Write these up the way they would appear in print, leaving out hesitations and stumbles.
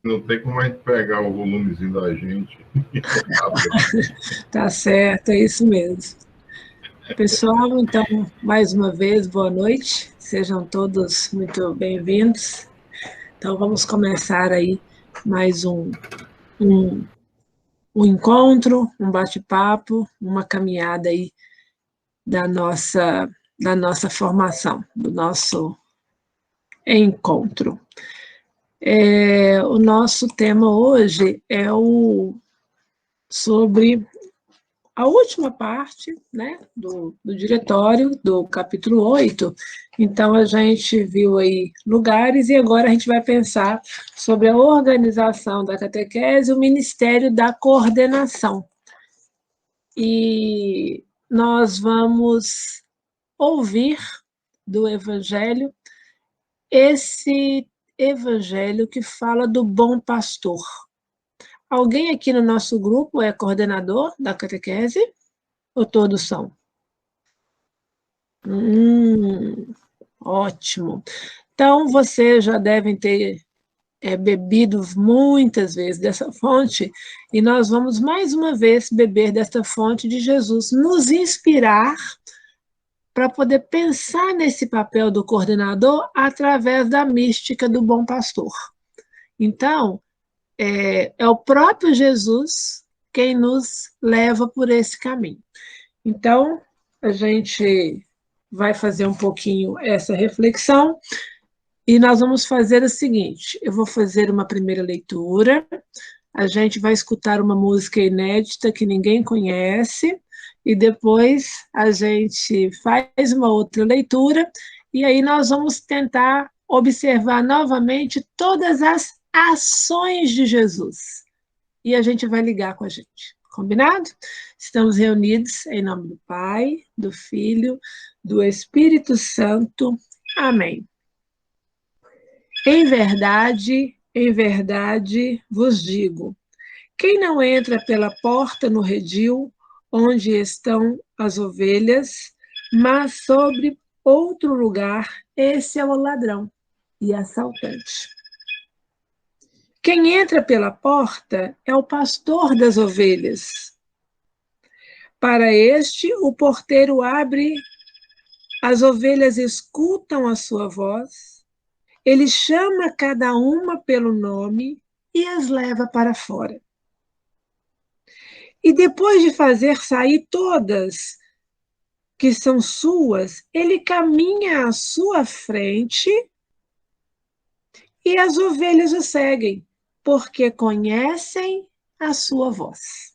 Não tem como a gente pegar o volumezinho da gente. Tá certo, é isso mesmo. Pessoal, então, mais uma vez, boa noite. Sejam todos muito bem-vindos. Então, vamos começar aí mais um, um encontro, um bate-papo, uma caminhada aí da nossa formação, do nosso encontro. O nosso tema hoje é sobre a última parte, né, do diretório, do capítulo 8. Então, a gente viu aí lugares e agora a gente vai pensar sobre a organização da catequese, o ministério da coordenação. E nós vamos ouvir do Evangelho esse Evangelho que fala do bom pastor. Alguém aqui no nosso grupo é coordenador da catequese? Ou todos são? Ótimo. Então, vocês já devem ter bebido muitas vezes dessa fonte, e nós vamos mais uma vez beber desta fonte de Jesus, nos inspirar para poder pensar nesse papel do coordenador através da mística do bom pastor. Então, é o próprio Jesus quem nos leva por esse caminho. Então, a gente vai fazer um pouquinho essa reflexão e nós vamos fazer o seguinte: eu vou fazer uma primeira leitura, a gente vai escutar uma música inédita que ninguém conhece, e depois a gente faz uma outra leitura, e aí nós vamos tentar observar novamente todas as ações de Jesus. E a gente vai ligar com a gente. Combinado? Estamos reunidos em nome do Pai, do Filho, do Espírito Santo. Amém. Em verdade vos digo, quem não entra pela porta no redil, onde estão as ovelhas, mas sobre outro lugar, esse é o ladrão e assaltante. Quem entra pela porta é o pastor das ovelhas. Para este, o porteiro abre, as ovelhas escutam a sua voz, ele chama cada uma pelo nome e as leva para fora. E depois de fazer sair todas que são suas, ele caminha à sua frente e as ovelhas o seguem, porque conhecem a sua voz.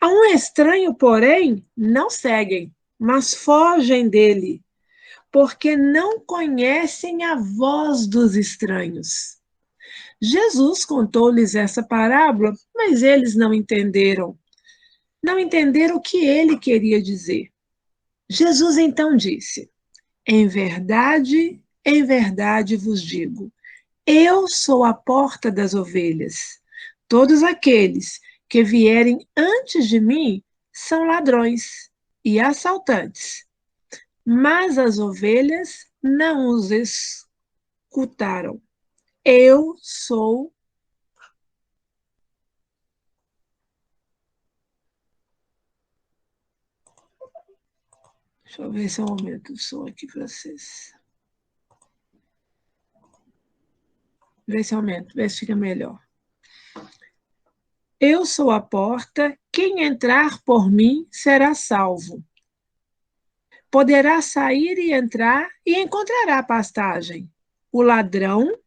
A um estranho, porém, não seguem, mas fogem dele, porque não conhecem a voz dos estranhos. Jesus contou-lhes essa parábola, mas eles não entenderam. Não entenderam o que ele queria dizer. Jesus então disse: em verdade vos digo, eu sou a porta das ovelhas. Todos aqueles que vierem antes de mim são ladrões e assaltantes, mas as ovelhas não os escutaram. Eu sou. Deixa eu ver se eu aumento o som aqui para vocês. Vê se aumenta, vê se fica melhor. Eu sou a porta, quem entrar por mim será salvo. Poderá sair e entrar e encontrará pastagem. O ladrão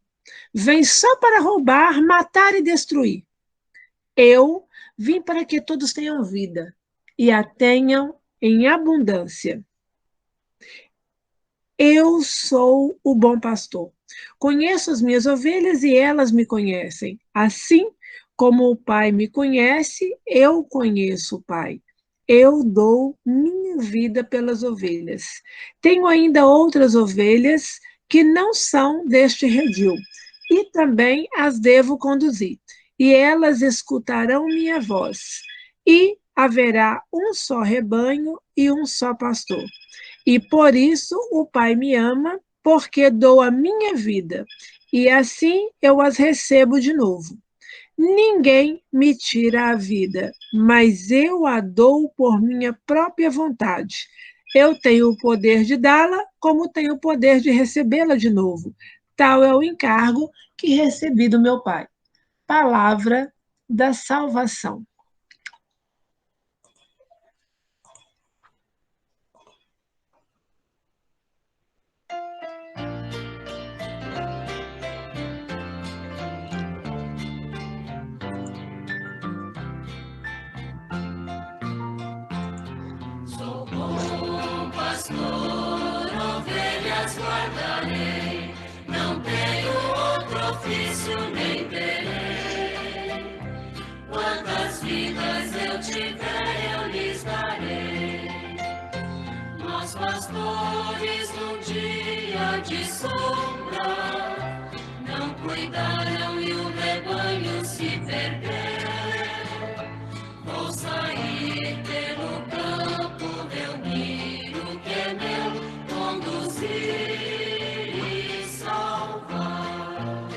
vem só para roubar, matar e destruir. Eu vim para que todos tenham vida e a tenham em abundância. Eu sou o bom pastor. Conheço as minhas ovelhas e elas me conhecem. Assim como o Pai me conhece, eu conheço o Pai. Eu dou minha vida pelas ovelhas. Tenho ainda outras ovelhas que não são deste redil, e também as devo conduzir. E elas escutarão minha voz. E haverá um só rebanho e um só pastor. E por isso o Pai me ama, porque dou a minha vida, e assim eu as recebo de novo. Ninguém me tira a vida, mas eu a dou por minha própria vontade. Eu tenho o poder de dá-la, como tenho o poder de recebê-la de novo. Tal é o encargo que recebi do meu Pai. Palavra da salvação. Sou bom pastor, ovelhas guardarei, não tenho outro ofício nem terei. Quantas vidas eu tiver, eu lhes darei. Nós pastores num dia de sombra, não cuidaram e o rebanho se perdeu. Vou sair pelo campo, reunir o que é meu, conduzir e salvar.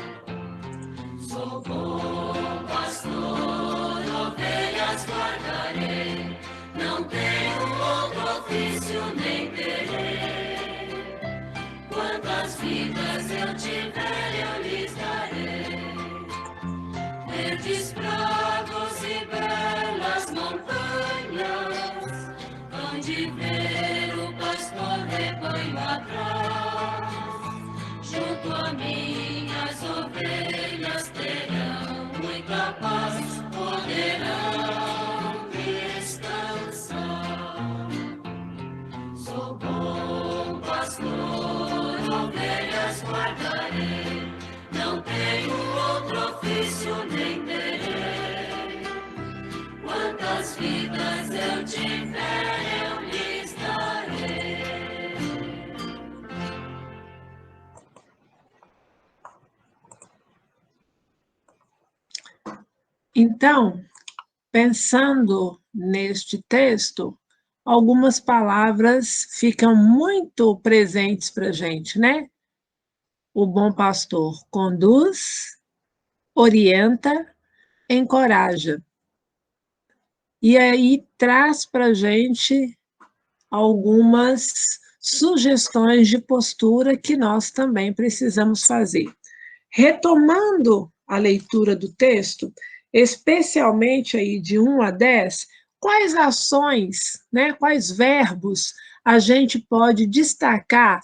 Sou bom pastor, ovelhas guardarei, não tenho outro ofício nem terei. Quantas vidas eu tiver, eu lhes darei. Verdes prados e belas montanhas, hão de ver o pastor rebanho atrás. Junto a minhas ovelhas terão muita paz, poderão descansar. Sou bom pastor, ovelhas guardarei, não tenho outro ofício nem terei. Quantas vidas eu tiver, eu lhes darei. Então, pensando neste texto, algumas palavras ficam muito presentes para a gente, né? O bom pastor conduz, orienta, encoraja. E aí traz para a gente algumas sugestões de postura que nós também precisamos fazer. Retomando a leitura do texto, especialmente aí de 1 a 10, quais ações, né, quais verbos a gente pode destacar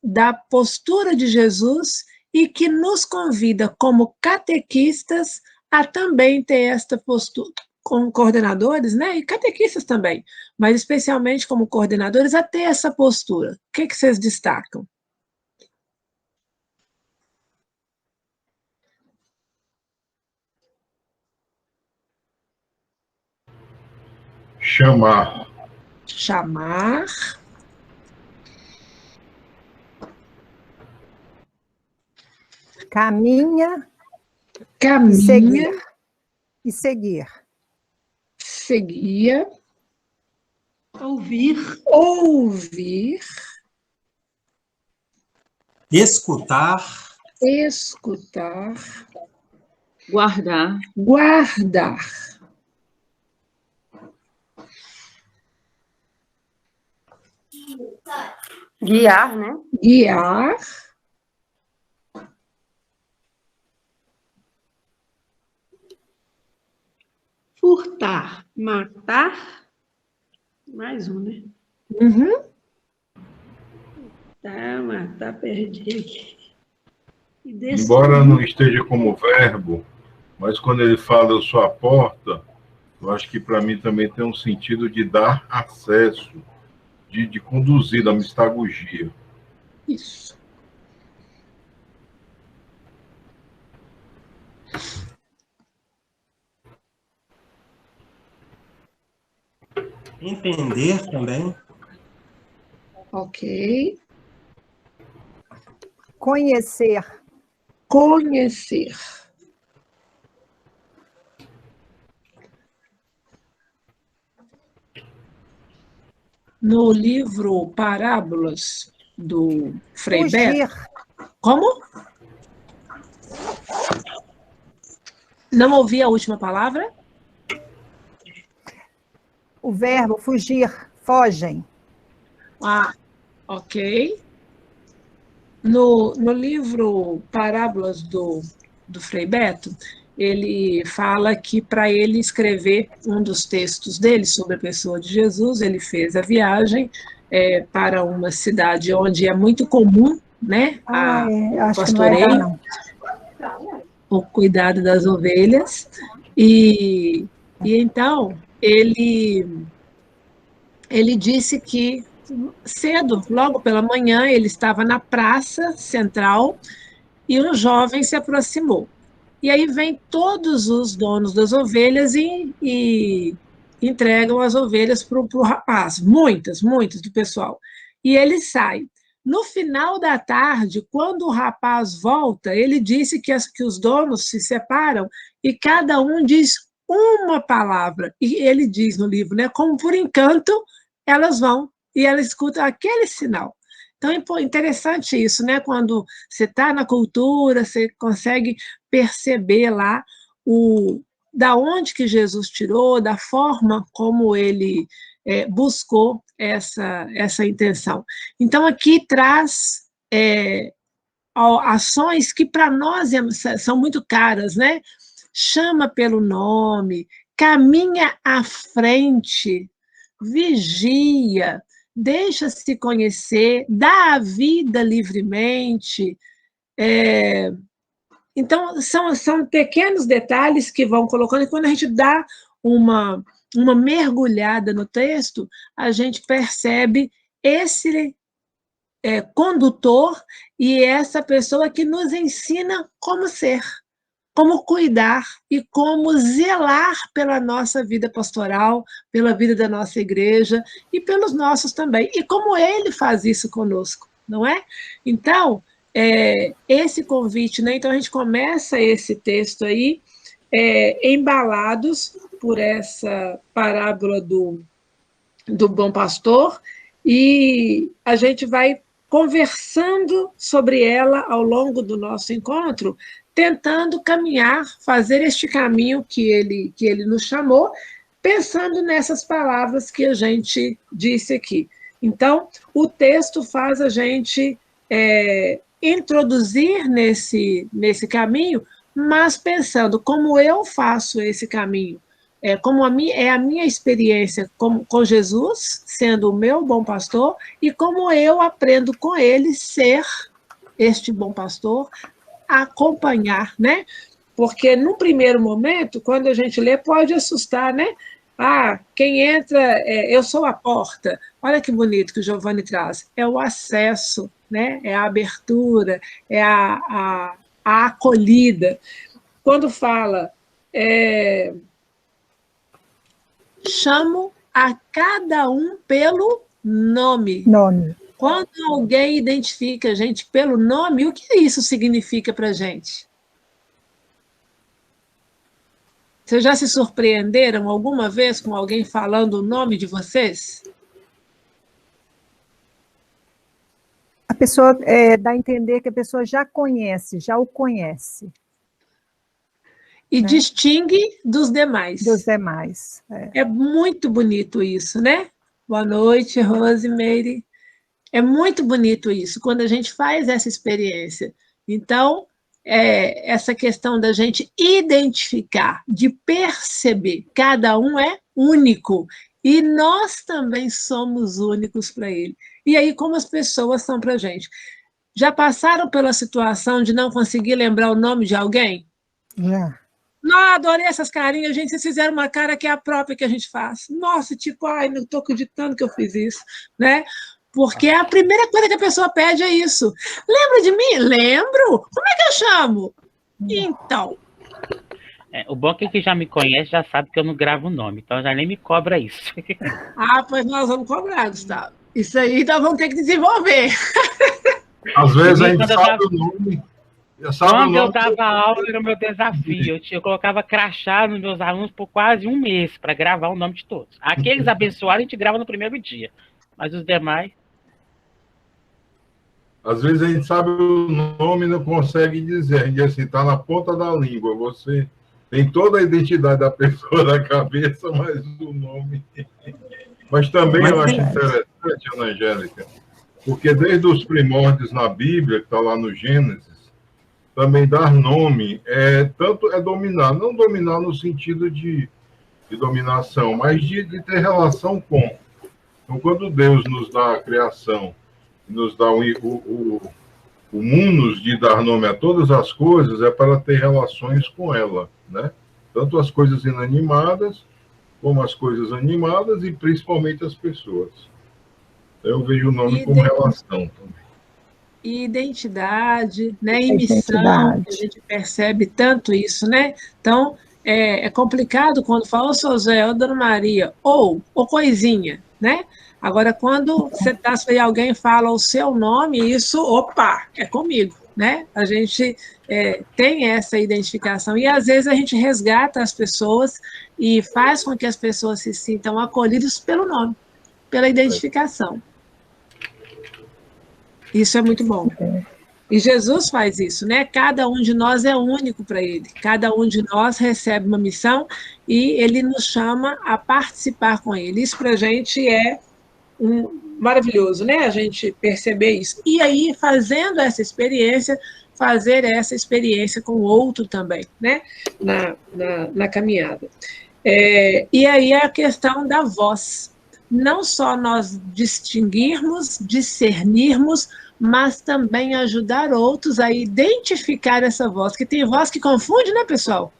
da postura de Jesus e que nos convida como catequistas a também ter esta postura, como coordenadores, né, e catequistas também, mas especialmente como coordenadores, a ter essa postura. O que vocês destacam? Chamar. Chamar. Caminha Caminha. E seguir. Seguir. Ouvir. Ouvir. Escutar. Escutar. Guardar. Guardar. Guiar, né? Guiar. Furtar. Matar. Mais um, né? Uhum. Matar, perdi aqui. Embora não esteja como verbo, mas quando ele fala eu sou a porta, eu acho que para mim também tem um sentido de dar acesso, de conduzir, da mistagogia. Isso. Entender também. Ok. Conhecer. Conhecer. No livro Parábolas, do Frei Fugir. Beto. Como? Não ouvi a última palavra? O verbo fugir, fogem. Ah, ok. No livro Parábolas do Frei Beto, ele fala que para ele escrever um dos textos dele sobre a pessoa de Jesus, ele fez a viagem para uma cidade onde é muito comum, né, o acho que não vai dar, pastoreio, não. o cuidado das ovelhas, e então ele disse que cedo, logo pela manhã, ele estava na praça central e um jovem se aproximou. E aí vem todos os donos das ovelhas e entregam as ovelhas para o rapaz, muitas do pessoal. E ele sai. No final da tarde, quando o rapaz volta, ele disse que os donos se separam e cada um diz uma palavra. E ele diz no livro, né, como por encanto, elas vão e elas escutam aquele sinal. Então, é interessante isso, né? Quando você está na cultura, você consegue perceber lá da onde que Jesus tirou, da forma como ele buscou essa intenção. Então, aqui traz ações que para nós são muito caras, né? Chama pelo nome, caminha à frente, vigia, deixa-se conhecer, dá a vida livremente. Então, são pequenos detalhes que vão colocando, e quando a gente dá uma mergulhada no texto, a gente percebe esse condutor e essa pessoa que nos ensina como ser, como cuidar e como zelar pela nossa vida pastoral, pela vida da nossa igreja e pelos nossos também. E como ele faz isso conosco, não é? Então, esse convite, né? Então a gente começa esse texto aí, embalados por essa parábola do bom pastor, e a gente vai conversando sobre ela ao longo do nosso encontro, tentando caminhar, fazer este caminho que ele nos chamou, pensando nessas palavras que a gente disse aqui. Então, o texto faz a gente introduzir nesse caminho, mas pensando como eu faço esse caminho, como a minha experiência com Jesus, sendo o meu bom pastor, e como eu aprendo com ele ser este bom pastor, acompanhar, né? Porque, no primeiro momento, quando a gente lê, pode assustar, né? Ah, quem entra, eu sou a porta. Olha que bonito que o Giovanni traz. É o acesso, né? É a abertura, é a acolhida. Quando fala, chamo a cada um pelo nome. Quando alguém identifica a gente pelo nome, o que isso significa para a gente? Vocês já se surpreenderam alguma vez com alguém falando o nome de vocês? A pessoa dá a entender que a pessoa já o conhece. E distingue dos demais. Dos demais. É muito bonito isso, né? Boa noite, Rosemary. É muito bonito isso, quando a gente faz essa experiência. Então, essa questão da gente identificar, de perceber, cada um é único, e nós também somos únicos para ele. E aí, como as pessoas são para a gente? Já passaram pela situação de não conseguir lembrar o nome de alguém? Já. Não, adorei essas carinhas, gente, vocês fizeram uma cara que é a própria que a gente faz. Nossa, tipo, ai, não estou acreditando que eu fiz isso, né? Porque a primeira coisa que a pessoa pede é isso. Lembra de mim? Lembro. Como é que eu chamo? Então. O bom é que quem já me conhece já sabe que eu não gravo o nome, então já nem me cobra isso. Ah, pois nós vamos cobrar, Gustavo. Isso aí nós vamos ter que desenvolver. Às vezes a gente sabe o nome. Quando eu dava aula, era o meu desafio. Eu colocava crachá nos meus alunos por quase um mês para gravar o nome de todos. Aqueles abençoados a gente grava no primeiro dia, mas os demais... Às vezes a gente sabe o nome e não consegue dizer. A gente diz assim, está na ponta da língua. Você Tem toda a identidade da pessoa na cabeça, mas o nome... Mas também eu acho interessante, Ana Angélica, porque desde os primórdios na Bíblia, que está lá no Gênesis, também dar nome tanto é dominar, não dominar no sentido de dominação, mas de ter relação com. Então, quando Deus nos dá a criação, nos dá o munus de dar nome a todas as coisas, é para ter relações com ela, né? Tanto as coisas inanimadas, como as coisas animadas e principalmente as pessoas. Então, eu vejo o nome como relação também. E identidade, né? E missão, que a gente percebe tanto isso, né? Então, é complicado quando fala, ô, seu Zé, ô, Dona Maria, ou coisinha, né? Agora, quando você está e alguém fala o seu nome, isso, opa, é comigo, né? A gente tem essa identificação e, às vezes, a gente resgata as pessoas e faz com que as pessoas se sintam acolhidas pelo nome, pela identificação. Isso é muito bom. E Jesus faz isso, né? Cada um de nós é único para ele. Cada um de nós recebe uma missão e ele nos chama a participar com ele. Isso para a gente é maravilhoso, né? A gente perceber isso. E aí, fazendo essa experiência, fazer essa experiência com o outro também, né? Na caminhada. E aí a questão da voz. Não só nós distinguirmos, discernirmos, mas também ajudar outros a identificar essa voz, que tem voz que confunde, né, pessoal?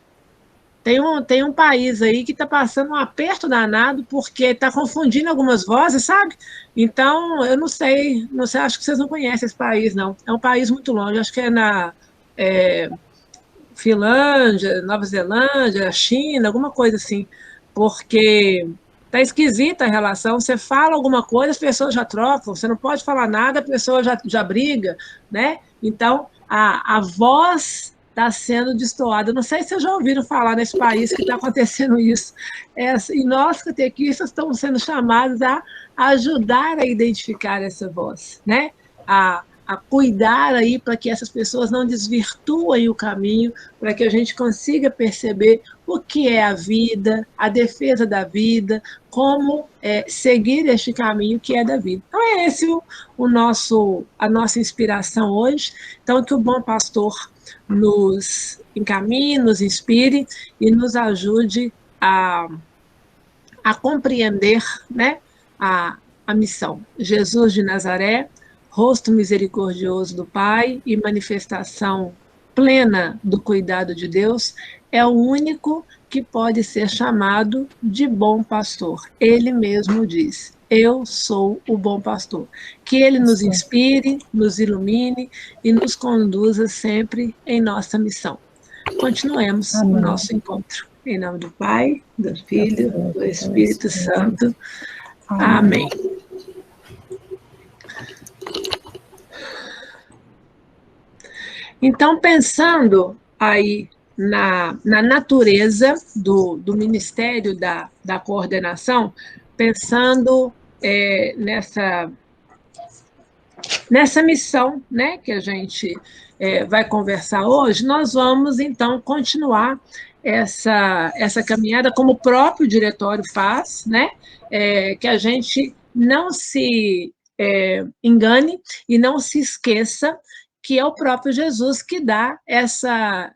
Tem um país aí que está passando um aperto danado porque está confundindo algumas vozes, sabe? Então, eu não sei, acho que vocês não conhecem esse país, não. É um país muito longe, acho que é na Finlândia, Nova Zelândia, China, alguma coisa assim, porque... Está esquisita a relação, você fala alguma coisa, as pessoas já trocam, você não pode falar nada, a pessoa já briga, né? Então, a voz está sendo destoada. Não sei se vocês já ouviram falar nesse país que está acontecendo isso. E nós, catequistas, estamos sendo chamados a ajudar a identificar essa voz, né? A cuidar aí para que essas pessoas não desvirtuem o caminho, para que a gente consiga perceber o que é a vida, a defesa da vida, como seguir este caminho que é da vida. Então, é esse a nossa inspiração hoje. Então, que o bom pastor nos encaminhe, nos inspire e nos ajude a compreender, né, a missão. Jesus de Nazaré, rosto misericordioso do Pai e manifestação plena do cuidado de Deus, é o único que pode ser chamado de bom pastor. Ele mesmo diz, eu sou o bom pastor. Que ele nos inspire, nos ilumine e nos conduza sempre em nossa missão. Continuemos o nosso encontro. Em nome do Pai, do Filho, do Espírito Santo. Amém. Então, pensando aí na natureza do Ministério da Coordenação, pensando nessa missão, né, que a gente vai conversar hoje, nós vamos, então, continuar essa caminhada, como o próprio diretório faz, né, que a gente não se engane e não se esqueça que é o próprio Jesus que dá essa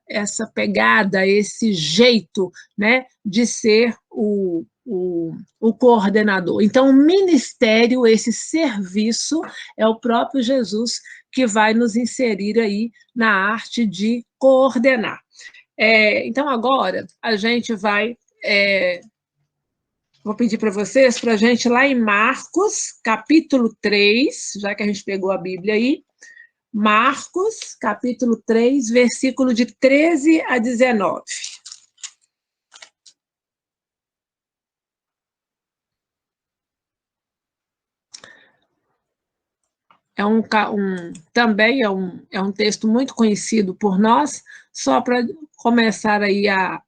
pegada, esse jeito, né, de ser o coordenador. Então, o ministério, esse serviço, é o próprio Jesus que vai nos inserir aí na arte de coordenar. Então, agora, a gente vai... vou pedir para vocês, para a gente ir lá em Marcos, capítulo 3, já que a gente pegou a Bíblia aí, Marcos, capítulo 3, versículo de 13 a 19. Também é um texto muito conhecido por nós, só para começar aí a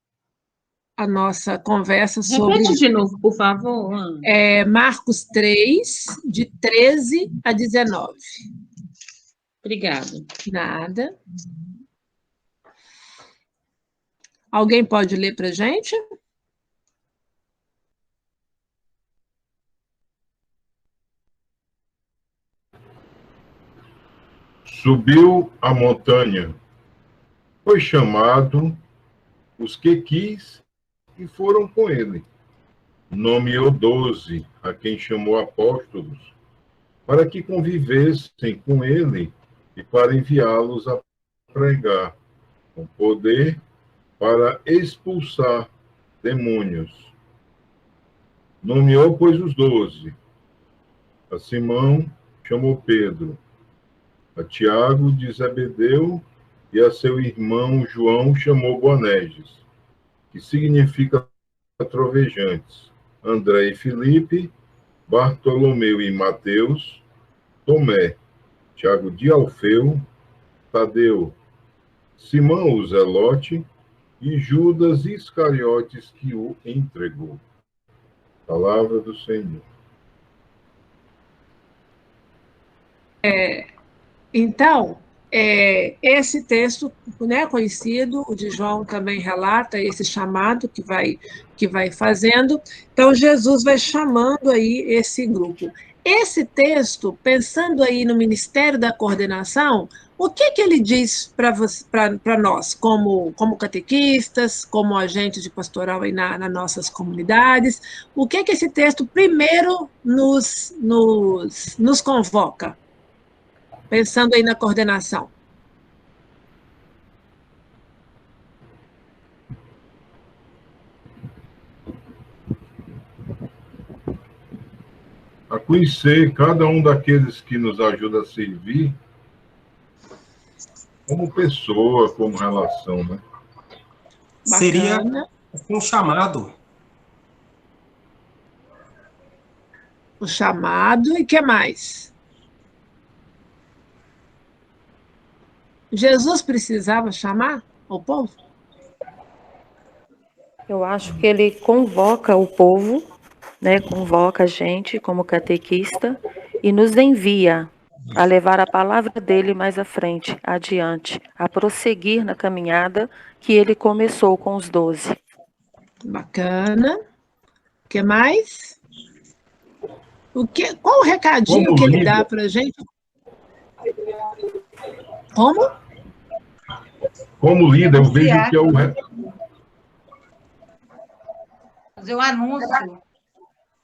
nossa conversa sobre... Repete de novo, por favor, Ana. Marcos 3, de 13 a 19. Obrigada. Nada. Alguém pode ler para a gente? Subiu a montanha, foi chamado os que quis e foram com ele. Nomeou 12, a quem chamou apóstolos, para que convivessem com ele e para enviá-los a pregar, com poder para expulsar demônios. Nomeou, pois, os 12. A Simão chamou Pedro, a Tiago de Zebedeu e a seu irmão João chamou Boanerges, que significa trovejantes, André e Filipe, Bartolomeu e Mateus, Tomé, Tiago de Alfeu, Tadeu, Simão o Zelote e Judas Iscariotes, que o entregou. Palavra do Senhor. Então, esse texto, né, conhecido, o de João também relata esse chamado que vai fazendo. Então, Jesus vai chamando aí esse grupo. Esse texto, pensando aí no Ministério da Coordenação, o que ele diz para nós, como catequistas, como agentes de pastoral aí nas nossas comunidades? O que esse texto primeiro nos convoca? Pensando aí na coordenação. A conhecer cada um daqueles que nos ajuda a servir como pessoa, como relação, né? Seria Bacana. um chamado. O chamado e o que mais? Jesus precisava chamar o povo? Eu acho que ele convoca o povo, né? Convoca a gente como catequista e nos envia a levar a palavra dele mais à frente, adiante, a prosseguir na caminhada que ele começou com os 12. Bacana. O que mais? Qual o recadinho Como que ele líder. dá para a gente? Como? Como líder, eu vejo que é o... Fazer o anúncio.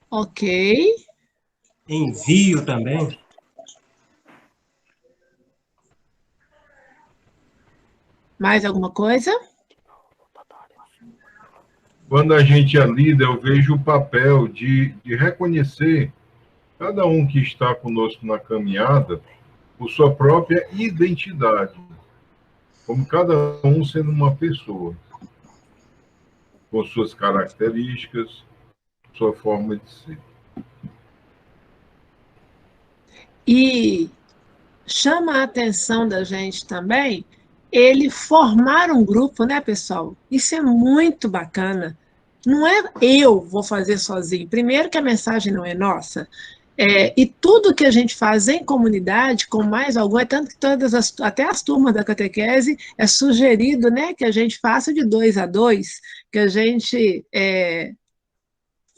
Ok. Envio também. Mais alguma coisa? Quando a gente é líder, eu vejo o papel de reconhecer cada um que está conosco na caminhada por sua própria identidade, como cada um sendo uma pessoa, com suas características, sua forma de ser. E chama a atenção da gente também ele formar um grupo, né, pessoal? Isso é muito bacana. Não é eu vou fazer sozinho. Primeiro que a mensagem não é nossa. E tudo que a gente faz em comunidade, com mais algum, é tanto que até as turmas da catequese, é sugerido, né, que a gente faça de 2 a 2, que a gente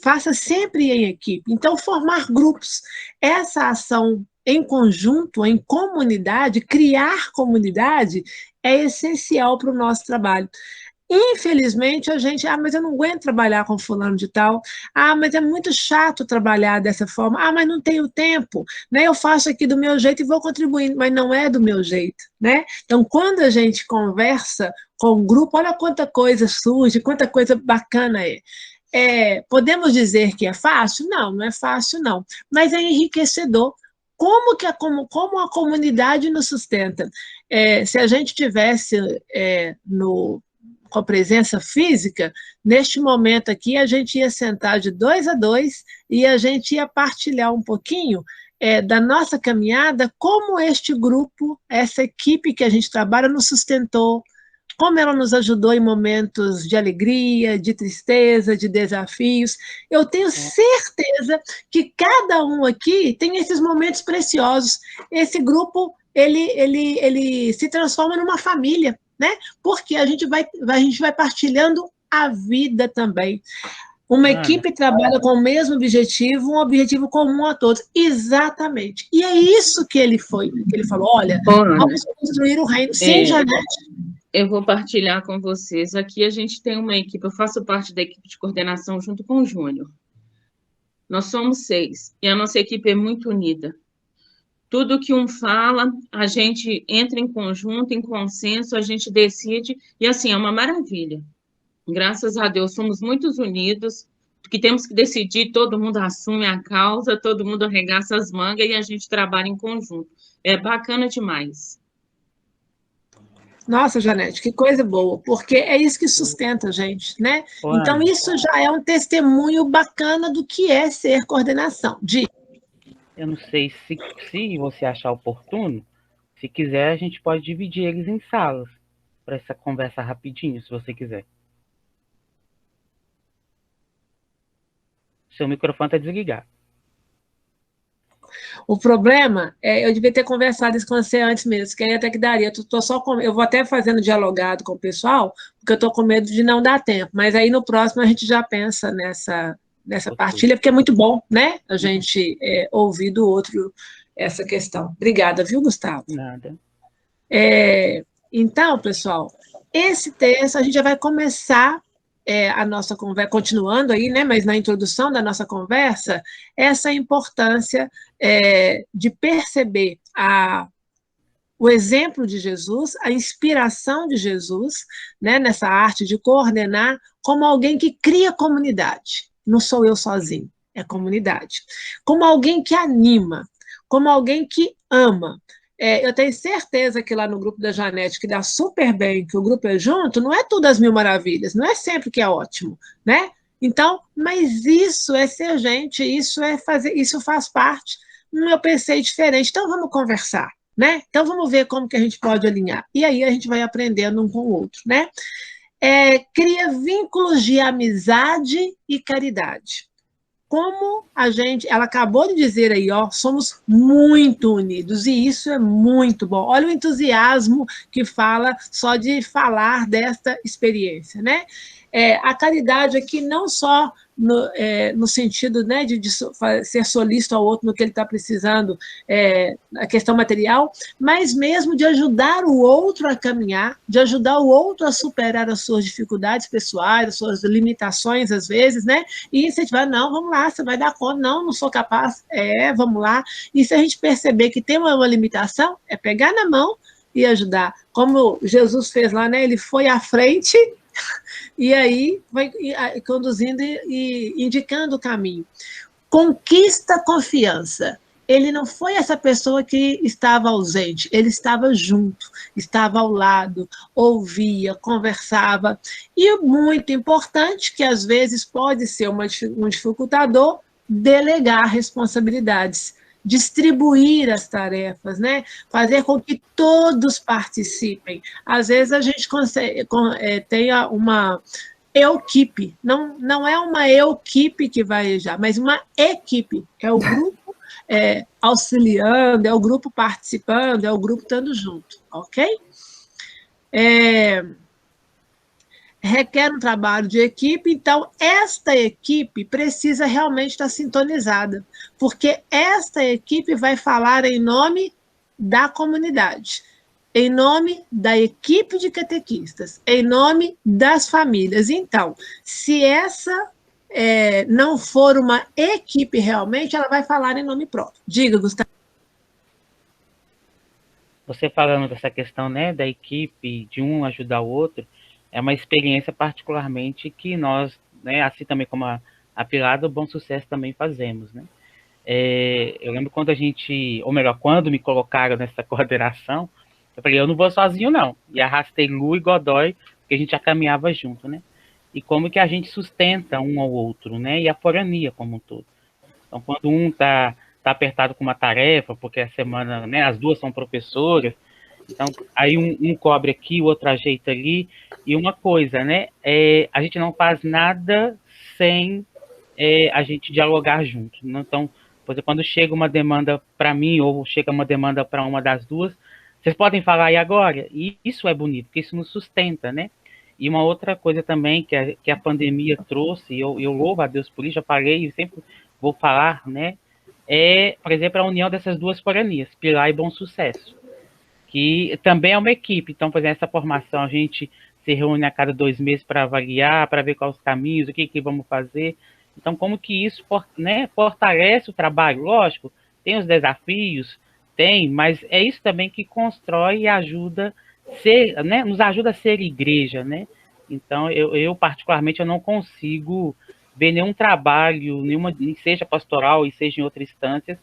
faça sempre em equipe. Então, formar grupos, essa ação em conjunto, em comunidade, criar comunidade, é essencial para o nosso trabalho. Infelizmente, a gente, mas eu não aguento trabalhar com fulano de tal, mas é muito chato trabalhar dessa forma, mas não tenho tempo, né? Eu faço aqui do meu jeito e vou contribuindo, mas não é do meu jeito, né? Então, quando a gente conversa com o grupo, olha quanta coisa surge, quanta coisa bacana é. Podemos dizer que é fácil? Não, não é fácil, não, mas é enriquecedor. Como a comunidade nos sustenta? Se a gente tivesse com a presença física, neste momento aqui, a gente ia sentar de 2 a 2 e a gente ia partilhar um pouquinho da nossa caminhada, como este grupo, essa equipe que a gente trabalha, nos sustentou, como ela nos ajudou em momentos de alegria, de tristeza, de desafios. Eu tenho certeza que cada um aqui tem esses momentos preciosos. Esse grupo, ele se transforma numa família, né? Porque a gente vai partilhando a vida também. Uma equipe trabalha com o mesmo objetivo, um objetivo comum a todos. Exatamente. E é isso que ele falou, olha, vamos construir o reino. Sim, Janete. Eu vou partilhar com vocês. Aqui a gente tem uma equipe, eu faço parte da equipe de coordenação junto com o Júnior. Nós somos 6, e a nossa equipe é muito unida. Tudo que um fala, a gente entra em conjunto, em consenso, a gente decide, e assim, é uma maravilha. Graças a Deus, somos muito unidos, que temos que decidir, todo mundo assume a causa, todo mundo arregaça as mangas e a gente trabalha em conjunto. É bacana demais. Nossa, Janete, que coisa boa, porque é isso que sustenta a gente, né? Então, isso já é um testemunho bacana do que é ser coordenação. Eu não sei se você achar oportuno, se quiser, a gente pode dividir eles em salas, para essa conversa rapidinho, se você quiser. Seu microfone está desligado. O problema é, eu devia ter conversado isso com você antes mesmo, que aí até que daria. Eu vou até fazendo dialogado com o pessoal, porque eu estou com medo de não dar tempo, mas aí no próximo a gente já pensa nessa partilha, porque é muito bom, né? A gente ouvir do outro essa questão. Obrigada, viu, Gustavo? Nada. Então, pessoal, esse texto a gente já vai começar a nossa conversa, continuando aí, né, mas na introdução da nossa conversa, essa importância de perceber o exemplo de Jesus, a inspiração de Jesus, né, nessa arte de coordenar, como alguém que cria comunidade. Não sou eu sozinho, é comunidade. Como alguém que anima, como alguém que ama. Eu tenho certeza que lá no grupo da Janete, que dá super bem, que o grupo é junto, não é tudo às mil maravilhas, não é sempre que é ótimo, né? Então, mas isso é ser gente, isso faz parte. Eu pensei diferente, então vamos conversar, né? Então vamos ver como que a gente pode alinhar. E aí a gente vai aprendendo um com o outro, né? Cria vínculos de amizade e caridade. Como ela acabou de dizer aí, somos muito unidos, e isso é muito bom. Olha o entusiasmo que fala só de falar desta experiência, né? A caridade aqui não só no sentido, né, de ser solícito ao outro no que ele está precisando, a questão material, mas mesmo de ajudar o outro a caminhar, de ajudar o outro a superar as suas dificuldades pessoais, as suas limitações, às vezes, né? E incentivar, não, vamos lá, você vai dar conta, não sou capaz, vamos lá. E se a gente perceber que tem uma limitação, é pegar na mão e ajudar. Como Jesus fez lá, né? Ele foi à frente e aí vai conduzindo e indicando o caminho. Conquista confiança. Ele não foi essa pessoa que estava ausente, ele estava junto, estava ao lado, ouvia, conversava. E muito importante, que às vezes pode ser um dificultador, delegar responsabilidades, distribuir as tarefas, né? Fazer com que todos participem. Às vezes a gente tem uma equipe, não é uma equipe que vai já, mas uma equipe, é o grupo auxiliando, é o grupo participando, é o grupo estando junto, ok? Requer um trabalho de equipe, então esta equipe precisa realmente estar sintonizada, porque esta equipe vai falar em nome da comunidade, em nome da equipe de catequistas, em nome das famílias. Então, se essa não for uma equipe realmente, ela vai falar em nome próprio. Diga, Gustavo. Você falando dessa questão, né, da equipe, de um ajudar o outro, é uma experiência particularmente que nós, né, assim também como a Pilar do Bom Sucesso também fazemos, né? Eu lembro quando quando me colocaram nessa coordenação, eu falei, eu não vou sozinho não, e arrastei Lu e Godoy, porque a gente já caminhava junto, né? E como que a gente sustenta um ao outro, né? E a forania como um todo. Então, quando um tá apertado com uma tarefa, porque a semana, né, as duas são professoras, então, aí um cobre aqui, o outro ajeita ali. E uma coisa, né? A gente não faz nada sem a gente dialogar junto. Né? Então, por exemplo, quando chega uma demanda para mim ou chega uma demanda para uma das duas, Vocês podem falar aí agora? E isso é bonito, porque isso nos sustenta, né? E uma outra coisa também que a pandemia trouxe, e eu louvo a Deus por isso, já falei e sempre vou falar, né? É, por exemplo, a união dessas duas poranias, Pilar e Bom Sucesso, que também é uma equipe. Então, por exemplo, essa formação, a gente se reúne a cada 2 meses para avaliar, para ver quais os caminhos, o que vamos fazer. Então, como que isso, né, fortalece o trabalho? Lógico, tem os desafios, tem, mas é isso também que constrói e ajuda ser, né, nos ajuda a ser igreja, né? Então, eu particularmente, eu não consigo ver nenhum trabalho, seja pastoral e seja em outras instâncias,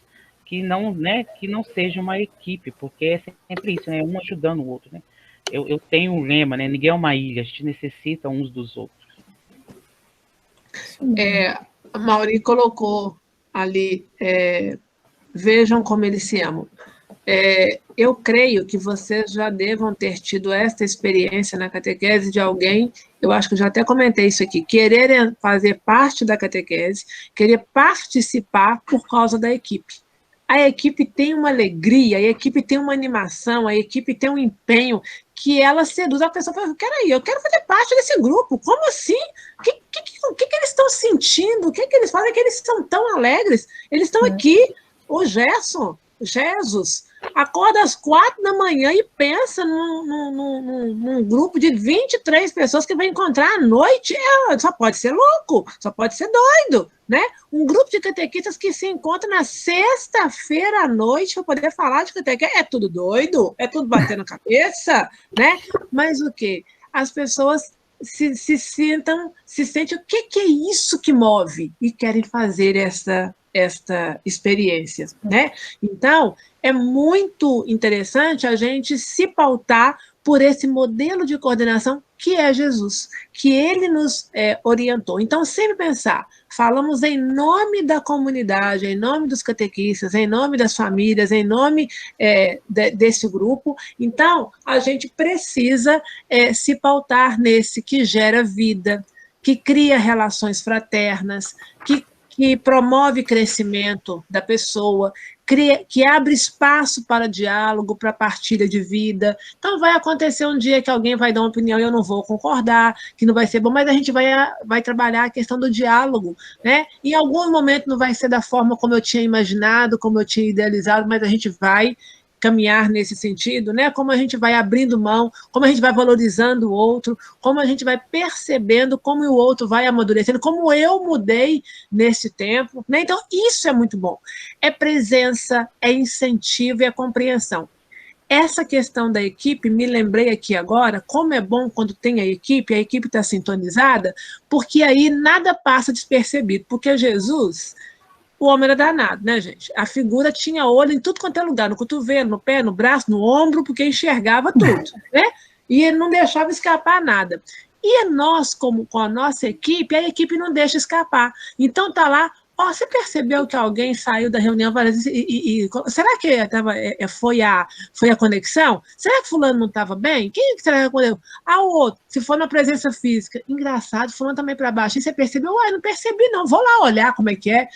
que não, né, que não seja uma equipe, porque é sempre isso, né, um ajudando o outro, né? Eu tenho um lema, né, ninguém é uma ilha, a gente necessita uns dos outros. A Mauri colocou ali, vejam como eles se amam. Eu creio que vocês já devam ter tido esta experiência na catequese de alguém, eu acho que eu já até comentei isso aqui, querer fazer parte da catequese, querer participar por causa da equipe. A equipe tem uma alegria, a equipe tem uma animação, a equipe tem um empenho que ela seduz a pessoa. Eu quero fazer parte desse grupo. Como assim? O que eles estão sentindo? O que eles fazem que eles são tão alegres? Eles estão aqui. O Jesus, acorda às 4 da manhã e pensa num grupo de 23 pessoas que vai encontrar à noite. Só pode ser louco, só pode ser doido, né? Um grupo de catequistas que se encontra na sexta-feira à noite para poder falar de catequese. É tudo doido, é tudo batendo a cabeça, né? Mas o quê? As pessoas se sentem, o que é isso que move? E querem fazer esta experiência, né? Então, é muito interessante a gente se pautar por esse modelo de coordenação que é Jesus, que ele nos orientou. Então, sempre pensar, falamos em nome da comunidade, em nome dos catequistas, em nome das famílias, em nome desse grupo. Então, a gente precisa se pautar nesse que gera vida, que cria relações fraternas, que promove crescimento da pessoa, que abre espaço para diálogo, para partilha de vida. Então, vai acontecer um dia que alguém vai dar uma opinião e eu não vou concordar, que não vai ser bom, mas a gente vai trabalhar a questão do diálogo, né? Em algum momento não vai ser da forma como eu tinha imaginado, como eu tinha idealizado, mas a gente vai caminhar nesse sentido, né? Como a gente vai abrindo mão, como a gente vai valorizando o outro, como a gente vai percebendo como o outro vai amadurecendo, como eu mudei nesse tempo, né? Então, isso é muito bom. É presença, é incentivo e é compreensão. Essa questão da equipe, me lembrei aqui agora, como é bom quando tem a equipe está sintonizada, porque aí nada passa despercebido, porque Jesus... O homem era danado, né, gente? A figura tinha olho em tudo quanto é lugar, no cotovelo, no pé, no braço, no ombro, porque enxergava tudo, né? E ele não deixava escapar nada. E nós, com a nossa equipe, a equipe não deixa escapar. Então, tá lá, você percebeu que alguém saiu da reunião várias vezes será que foi a conexão? Será que fulano não estava bem? Quem será que aconteceu? O outro, se for na presença física, engraçado, fulano também para baixo. E você percebeu? Não percebi não, vou lá olhar como é que é.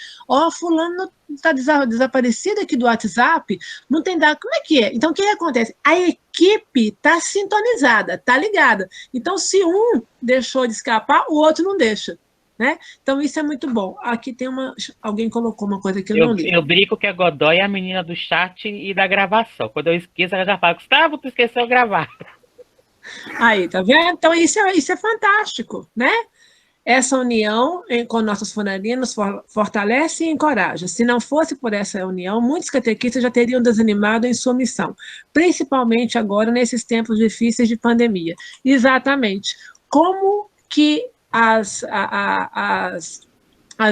Fulano está desaparecido aqui do WhatsApp, não tem dado, como é que é? Então, o que acontece? A equipe está sintonizada, está ligada. Então, se um deixou de escapar, o outro não deixa. Né? Então, isso é muito bom. Aqui tem alguém colocou uma coisa que eu não li. Eu brinco que a Godoy é a menina do chat e da gravação. Quando eu esqueço, ela já fala, Gustavo, tu esqueceu de gravar. Aí, tá vendo? Então, isso é fantástico, né? Essa união com nossas funarias nos fortalece e encoraja. Se não fosse por essa união, muitos catequistas já teriam desanimado em sua missão, principalmente agora, nesses tempos difíceis de pandemia. Exatamente. Como que as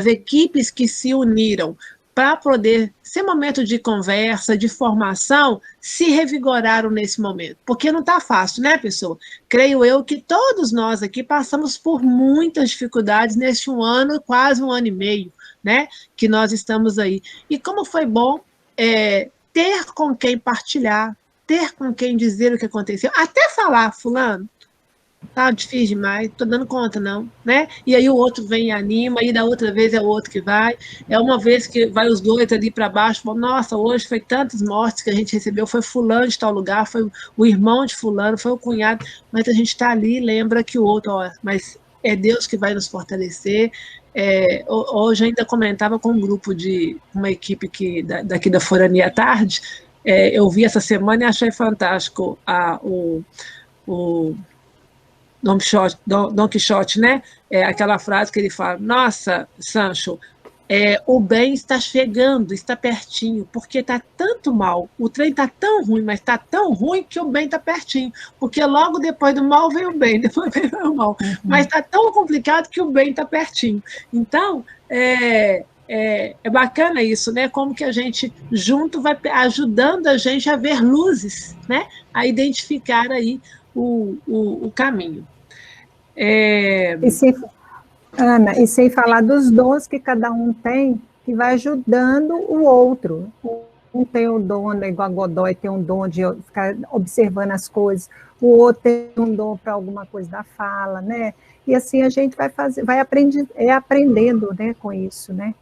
equipes que se uniram para poder ser momento de conversa, de formação, se revigoraram nesse momento. Porque não está fácil, né, pessoal? Creio eu que todos nós aqui passamos por muitas dificuldades neste quase um ano e meio, né, que nós estamos aí. E como foi bom ter com quem partilhar, ter com quem dizer o que aconteceu, até falar, fulano, tá difícil demais, tô dando conta não, né? E aí o outro vem e anima, e da outra vez é o outro que vai, é uma vez que vai os dois ali para baixo, fala, nossa, hoje foi tantas mortes que a gente recebeu, foi fulano de tal lugar, foi o irmão de fulano, foi o cunhado, mas a gente está ali e lembra que o outro, ó, mas é Deus que vai nos fortalecer. Hoje ainda comentava com um grupo de uma equipe daqui da Forania à tarde, eu vi essa semana e achei fantástico o Don Quixote, né? Aquela frase que ele fala, nossa, Sancho, o bem está chegando, está pertinho, porque está tanto mal, o trem está tão ruim, mas está tão ruim que o bem está pertinho, porque logo depois do mal vem o bem, depois vem o mal, mas está tão complicado que o bem está pertinho. Então, é bacana isso, né? Como que a gente junto vai ajudando a gente a ver luzes, né? A identificar aí o caminho. Ana, e sem falar dos dons que cada um tem, que vai ajudando o outro. Um tem o dom, igual a Godoy tem um dom de ficar observando as coisas, o outro tem um dom para alguma coisa da fala, né? E assim a gente vai aprendendo, né, com isso, né?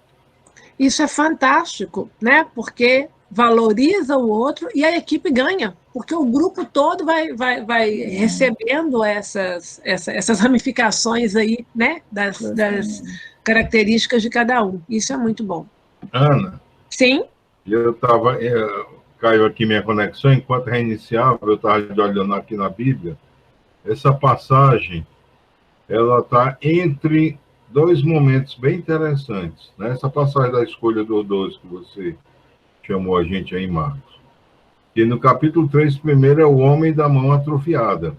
Isso é fantástico, né? Porque valoriza o outro e a equipe ganha, porque o grupo todo vai recebendo essas ramificações aí, né? Das características de cada um. Isso é muito bom. Ana? Sim? Caiu aqui minha conexão, enquanto reiniciava, eu estava olhando aqui na Bíblia, essa passagem, ela está entre dois momentos bem interessantes, né? Essa passagem da escolha dos 12 que você chamou a gente aí, Marcos. E no capítulo 3, primeiro é o homem da mão atrofiada.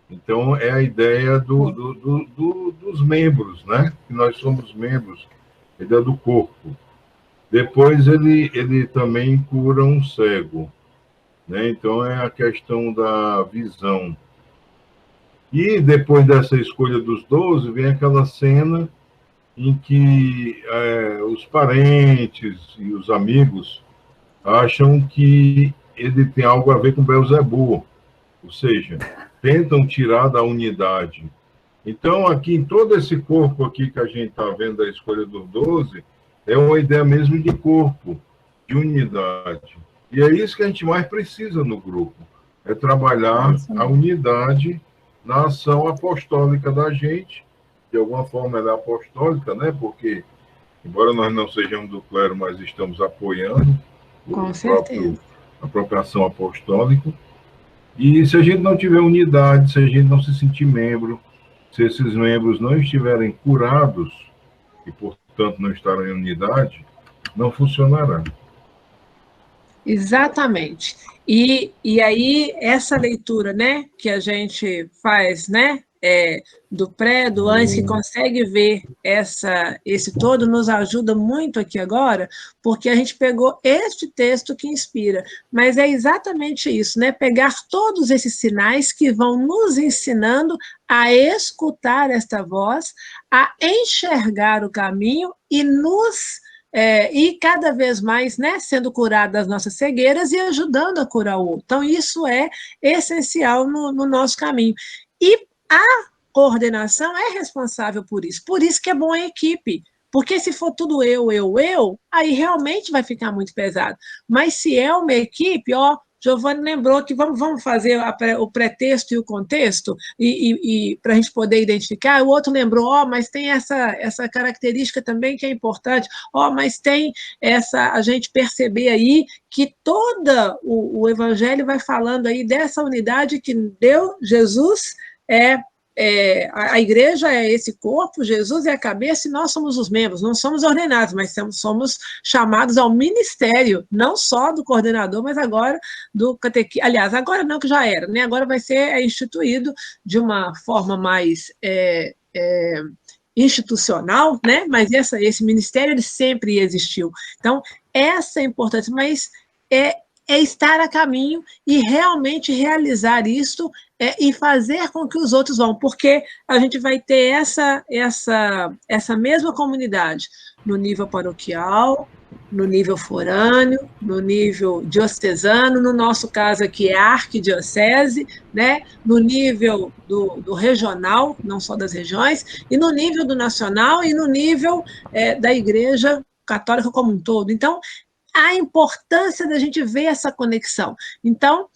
Então, é a ideia dos membros, né? Que nós somos membros, a ideia do corpo. Depois, ele também cura um cego, né? Então, é a questão da visão. E depois dessa escolha dos 12, vem aquela cena em que os parentes e os amigos acham que ele tem algo a ver com Beelzebul, ou seja, tentam tirar da unidade. Então, aqui, em todo esse corpo aqui que a gente está vendo da escolha dos 12, é uma ideia mesmo de corpo, de unidade. E é isso que a gente mais precisa no grupo, é trabalhar a unidade na ação apostólica da gente. De alguma forma ela é apostólica, né? Porque, embora nós não sejamos do clero, mas estamos apoiando a própria ação apostólica. E se a gente não tiver unidade, se a gente não se sentir membro, se esses membros não estiverem curados, e portanto não estarem em unidade, não funcionará. Exatamente. E aí, essa leitura, né, que a gente faz, né, do pré, do antes, que consegue ver esse todo, nos ajuda muito aqui agora, porque a gente pegou este texto que inspira, mas é exatamente isso, né, pegar todos esses sinais que vão nos ensinando a escutar esta voz, a enxergar o caminho e e cada vez mais, né, sendo curadas as nossas cegueiras e ajudando a curar o outro. Então, isso é essencial no nosso caminho. E a coordenação é responsável por isso que é bom a equipe, porque se for tudo eu, aí realmente vai ficar muito pesado. Mas se é uma equipe, Giovanni lembrou que vamos fazer o pretexto e o contexto, e para a gente poder identificar. O outro lembrou, mas tem essa característica também que é importante, mas tem a gente perceber aí que todo o Evangelho vai falando aí dessa unidade que Deus, Jesus, a igreja é esse corpo, Jesus é a cabeça e nós somos os membros, não somos ordenados, mas somos chamados ao ministério, não só do coordenador, mas agora do catequista. Aliás, agora não, que já era, né? Agora vai ser instituído de uma forma mais institucional, né? Mas esse ministério ele sempre existiu. Então, essa é a importância, mas é estar a caminho e realmente realizar isso e fazer com que os outros vão, porque a gente vai ter essa mesma comunidade no nível paroquial, no nível forâneo, no nível diocesano, no nosso caso aqui é arquidiocese, né? No nível do regional, não só das regiões, e no nível do nacional e no nível da Igreja Católica como um todo. Então, a importância da gente ver essa conexão. Então,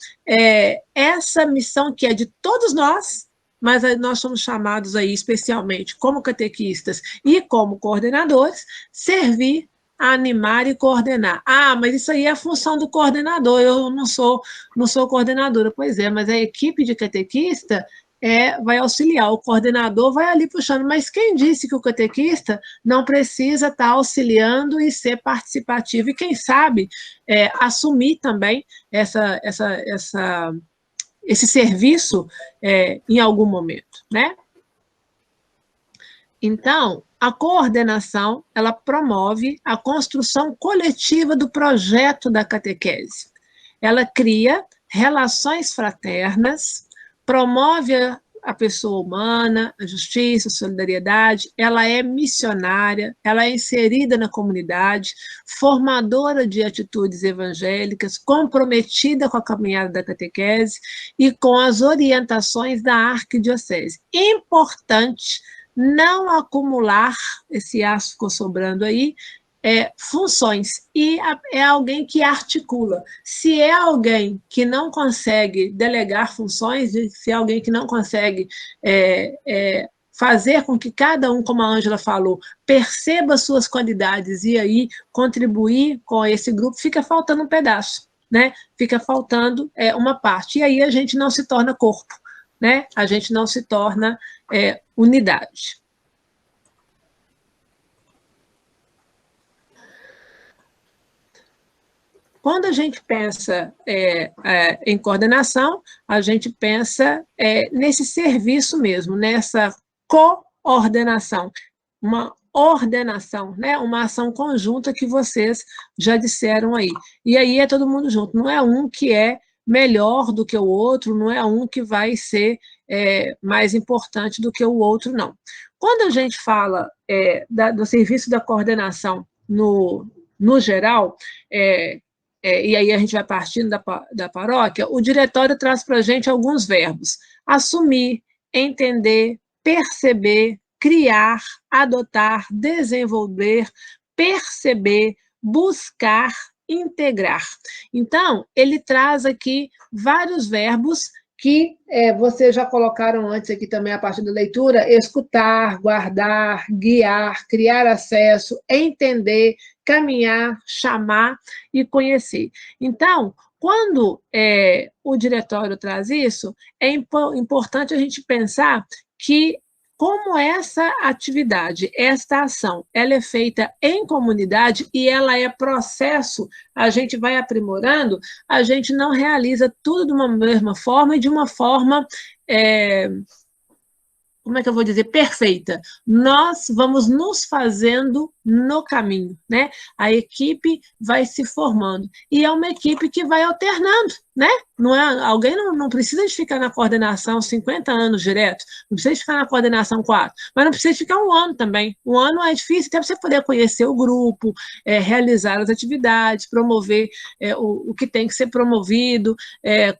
essa missão que é de todos nós, mas nós somos chamados aí, especialmente como catequistas e como coordenadores, servir a animar e coordenar. Ah, mas isso aí é a função do coordenador, eu não sou coordenadora. Pois é, mas a equipe de catequista vai auxiliar, o coordenador vai ali puxando, mas quem disse que o catequista não precisa estar auxiliando e ser participativo, e quem sabe assumir também esse serviço em algum momento, né? Então, a coordenação, ela promove a construção coletiva do projeto da catequese. Ela cria relações fraternas, promove a pessoa humana, a justiça, a solidariedade, ela é missionária, ela é inserida na comunidade, formadora de atitudes evangélicas, comprometida com a caminhada da catequese e com as orientações da arquidiocese. Importante não acumular, esse aço ficou sobrando aí, funções, e é alguém que articula. Se é alguém que não consegue delegar funções, se é alguém que não consegue fazer com que cada um, como a Ângela falou, perceba suas qualidades e aí contribuir com esse grupo, fica faltando um pedaço, né? Fica faltando uma parte, e aí a gente não se torna corpo, né? A gente não se torna unidade. Quando a gente pensa em coordenação, a gente pensa nesse serviço mesmo, nessa coordenação, uma ordenação, né? Uma ação conjunta que vocês já disseram aí. E aí é todo mundo junto, não é um que é melhor do que o outro, não é um que vai ser mais importante do que o outro, não. Quando a gente fala do serviço da coordenação no geral, e aí a gente vai partindo da paróquia, o diretório traz para a gente alguns verbos: assumir, entender, perceber, criar, adotar, desenvolver, perceber, buscar, integrar. Então, ele traz aqui vários verbos que vocês já colocaram antes aqui também a partir da leitura: escutar, guardar, guiar, criar acesso, entender, caminhar, chamar e conhecer. Então, quando o diretório traz isso, é importante a gente pensar que como essa atividade, esta ação, ela é feita em comunidade e ela é processo, a gente vai aprimorando, a gente não realiza tudo de uma mesma forma e de uma forma, como é que eu vou dizer, perfeita. Nós vamos nos fazendo no caminho, né? A equipe vai se formando. E é uma equipe que vai alternando, né? Alguém não precisa de ficar na coordenação 50 anos direto, não precisa de ficar na coordenação 4, mas não precisa de ficar um ano também. Um ano é difícil, até você poder conhecer o grupo, realizar as atividades, promover o que tem que ser promovido,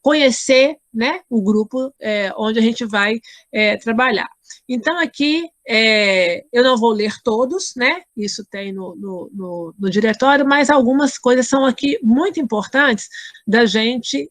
conhecer, né, o grupo onde a gente vai trabalhar. Então, aqui, eu não vou ler todos, né? Isso tem no diretório, mas algumas coisas são aqui muito importantes da gente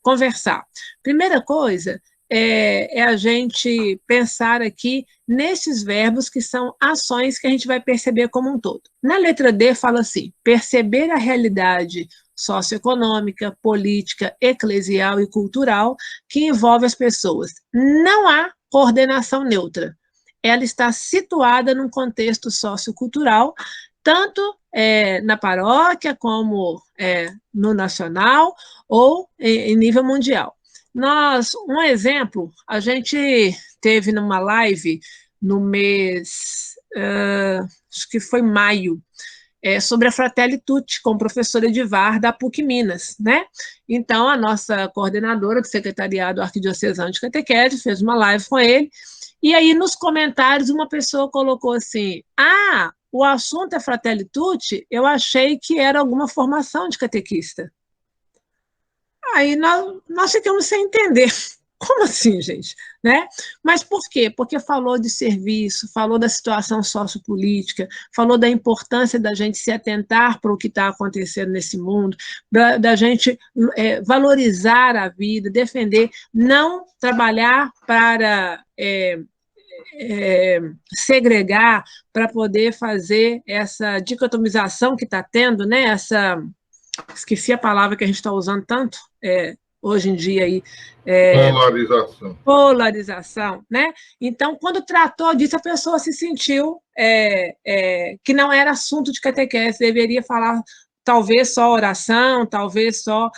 conversar. Primeira coisa é a gente pensar aqui nesses verbos que são ações que a gente vai perceber como um todo. Na letra D fala assim: perceber a realidade socioeconômica, política, eclesial e cultural que envolve as pessoas. Não há coordenação neutra. Ela está situada num contexto sociocultural, tanto na paróquia como no nacional ou em nível mundial. Um exemplo, a gente teve numa live no mês, acho que foi maio, sobre a Fratelli Tutti, com o professor Edivar, da PUC Minas, né? Então, a nossa coordenadora do Secretariado Arquidiocesano de Catequese fez uma live com ele, e aí, nos comentários, uma pessoa colocou assim, o assunto é Fratelli Tutti, eu achei que era alguma formação de catequista. Aí nós ficamos sem entender. Como assim, gente? Né? Mas por quê? Porque falou de serviço, falou da situação sociopolítica, falou da importância da gente se atentar para o que está acontecendo nesse mundo, da gente valorizar a vida, defender, não trabalhar para segregar, para poder fazer essa dicotomização que está tendo, né? Esqueci a palavra que a gente está usando tanto hoje em dia aí. Polarização, né? Então, quando tratou disso, a pessoa se sentiu que não era assunto de catequese, deveria falar talvez só oração, talvez só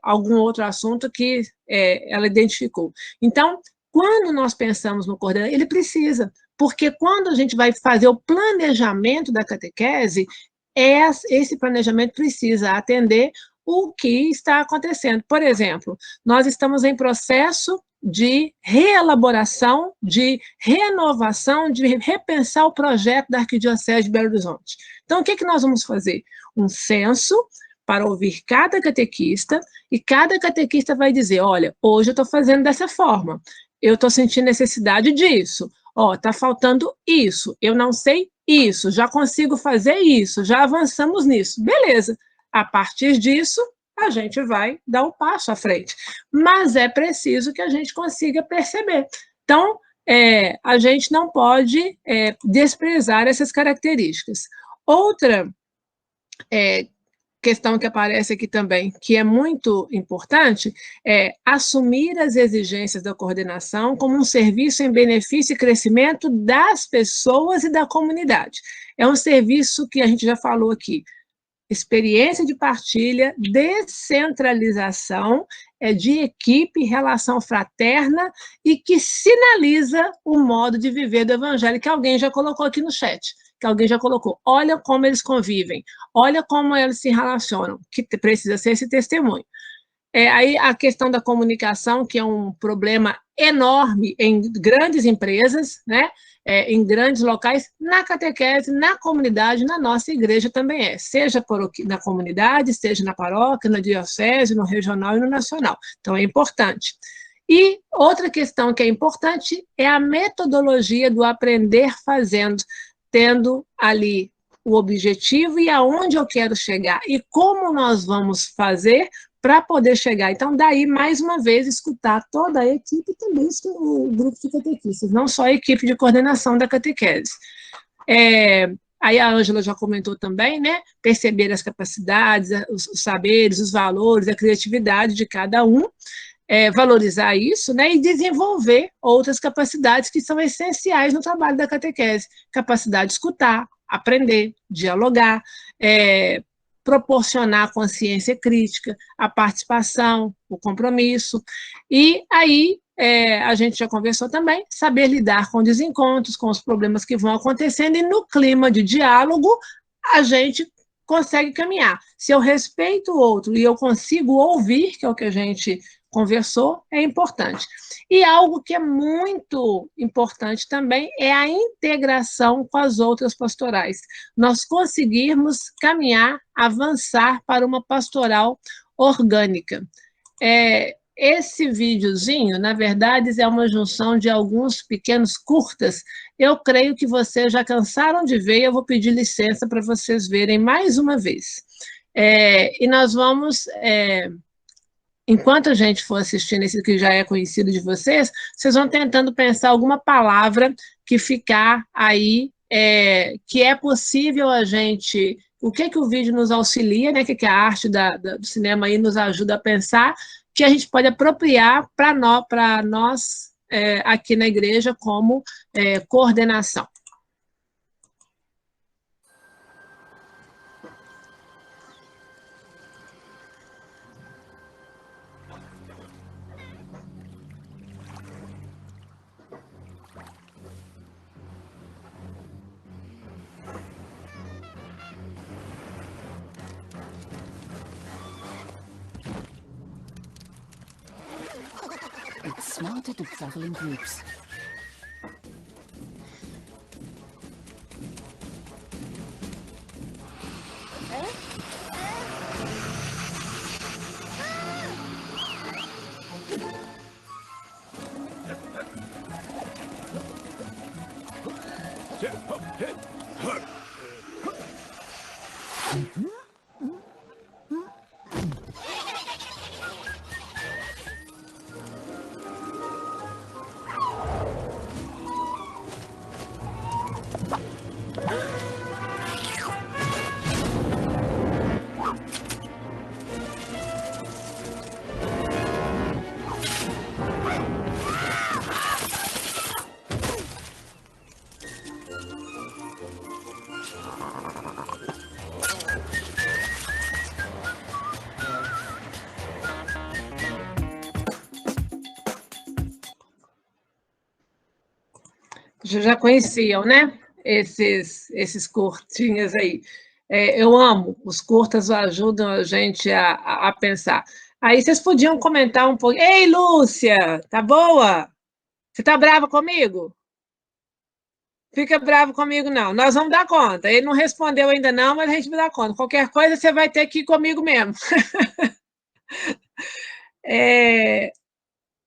algum outro assunto que ela identificou. Então, quando nós pensamos no coordenador, ele precisa, porque quando a gente vai fazer o planejamento da catequese, esse planejamento precisa atender o que está acontecendo. Por exemplo, nós estamos em processo de reelaboração, de renovação, de repensar o projeto da Arquidiocese de Belo Horizonte. Então, o que nós vamos fazer? Um censo para ouvir cada catequista, e cada catequista vai dizer, olha, hoje eu estou fazendo dessa forma, eu estou sentindo necessidade disso, está faltando isso, eu não sei isso, já consigo fazer isso, já avançamos nisso. Beleza, a partir disso, a gente vai dar um passo à frente. Mas é preciso que a gente consiga perceber. Então, a gente não pode desprezar essas características. Outra questão que aparece aqui também, que é muito importante, é assumir as exigências da coordenação como um serviço em benefício e crescimento das pessoas e da comunidade. É um serviço que a gente já falou aqui, experiência de partilha, descentralização, de equipe, relação fraterna e que sinaliza o modo de viver do evangelho, que alguém já colocou aqui no chat, que alguém já colocou. Olha como eles convivem, olha como eles se relacionam, que precisa ser esse testemunho. Aí a questão da comunicação, que é um problema enorme em grandes empresas, né? Em grandes locais, na catequese, na comunidade, na nossa igreja também seja na comunidade, seja na paróquia, na diocese, no regional e no nacional. Então, é importante. E outra questão que é importante é a metodologia do aprender fazendo, tendo ali o objetivo e aonde eu quero chegar, e como nós vamos fazer para poder chegar. Então, daí, mais uma vez, escutar toda a equipe e também o grupo de catequistas, não só a equipe de coordenação da catequese. Aí a Ângela já comentou também, né? Perceber as capacidades, os saberes, os valores, a criatividade de cada um, valorizar isso, né? E desenvolver outras capacidades que são essenciais no trabalho da catequese. Capacidade de escutar, aprender, dialogar, proporcionar a consciência crítica, a participação, o compromisso. E aí, a gente já conversou também, saber lidar com desencontros, com os problemas que vão acontecendo, e no clima de diálogo, a gente consegue caminhar. Se eu respeito o outro e eu consigo ouvir, que é o que a gente conversou, é importante. E algo que é muito importante também é a integração com as outras pastorais. Nós conseguirmos caminhar, avançar para uma pastoral orgânica. Esse videozinho, na verdade, é uma junção de alguns pequenos curtas. Eu creio que vocês já cansaram de ver, eu vou pedir licença para vocês verem mais uma vez. E nós vamos... enquanto a gente for assistindo esse que já é conhecido de vocês, vocês vão tentando pensar alguma palavra que ficar aí, que é possível a gente... O que o vídeo nos auxilia, né? Que a arte do cinema aí nos ajuda a pensar, que a gente pode apropriar para nós aqui na igreja como coordenação. smarter to travel in groups. Já conheciam, né? Esses curtinhas aí. Eu amo, os curtas ajudam a gente a pensar. Aí vocês podiam comentar um pouco. Ei, Lúcia, tá boa? Você tá brava comigo? Fica bravo comigo, não. Nós vamos dar conta. Ele não respondeu ainda não, mas a gente vai dar conta. Qualquer coisa você vai ter que ir comigo mesmo.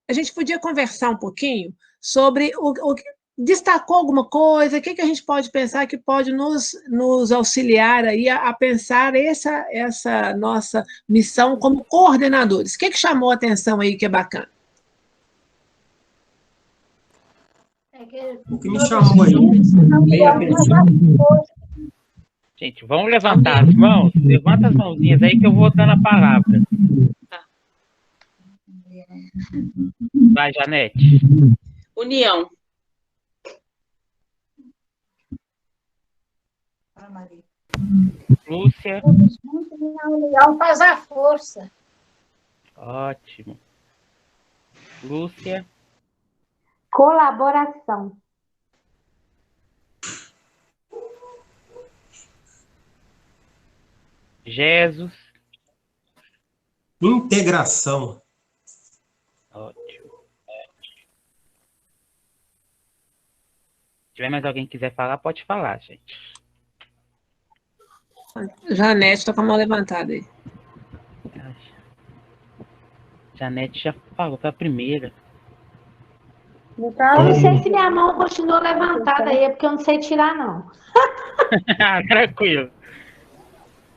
A gente podia conversar um pouquinho sobre o que destacou alguma coisa, o que a gente pode pensar que pode nos auxiliar aí a pensar essa nossa missão como coordenadores. O que chamou a atenção aí que é bacana? O que me chamou aí, meio atenção. Gente, vamos levantar as mãos? Levanta as mãozinhas aí que eu vou dando a palavra. Vai, Janete. União. Lúcia. A união faz a força. Ótimo. Lúcia. Colaboração. Jesus. Integração. Ótimo. Se tiver mais alguém que quiser falar, pode falar, gente. Janete está com a mão levantada aí. Janete já falou, foi a primeira. Eu não sei se minha mão continua levantada aí, é porque eu não sei tirar, não. Tranquilo.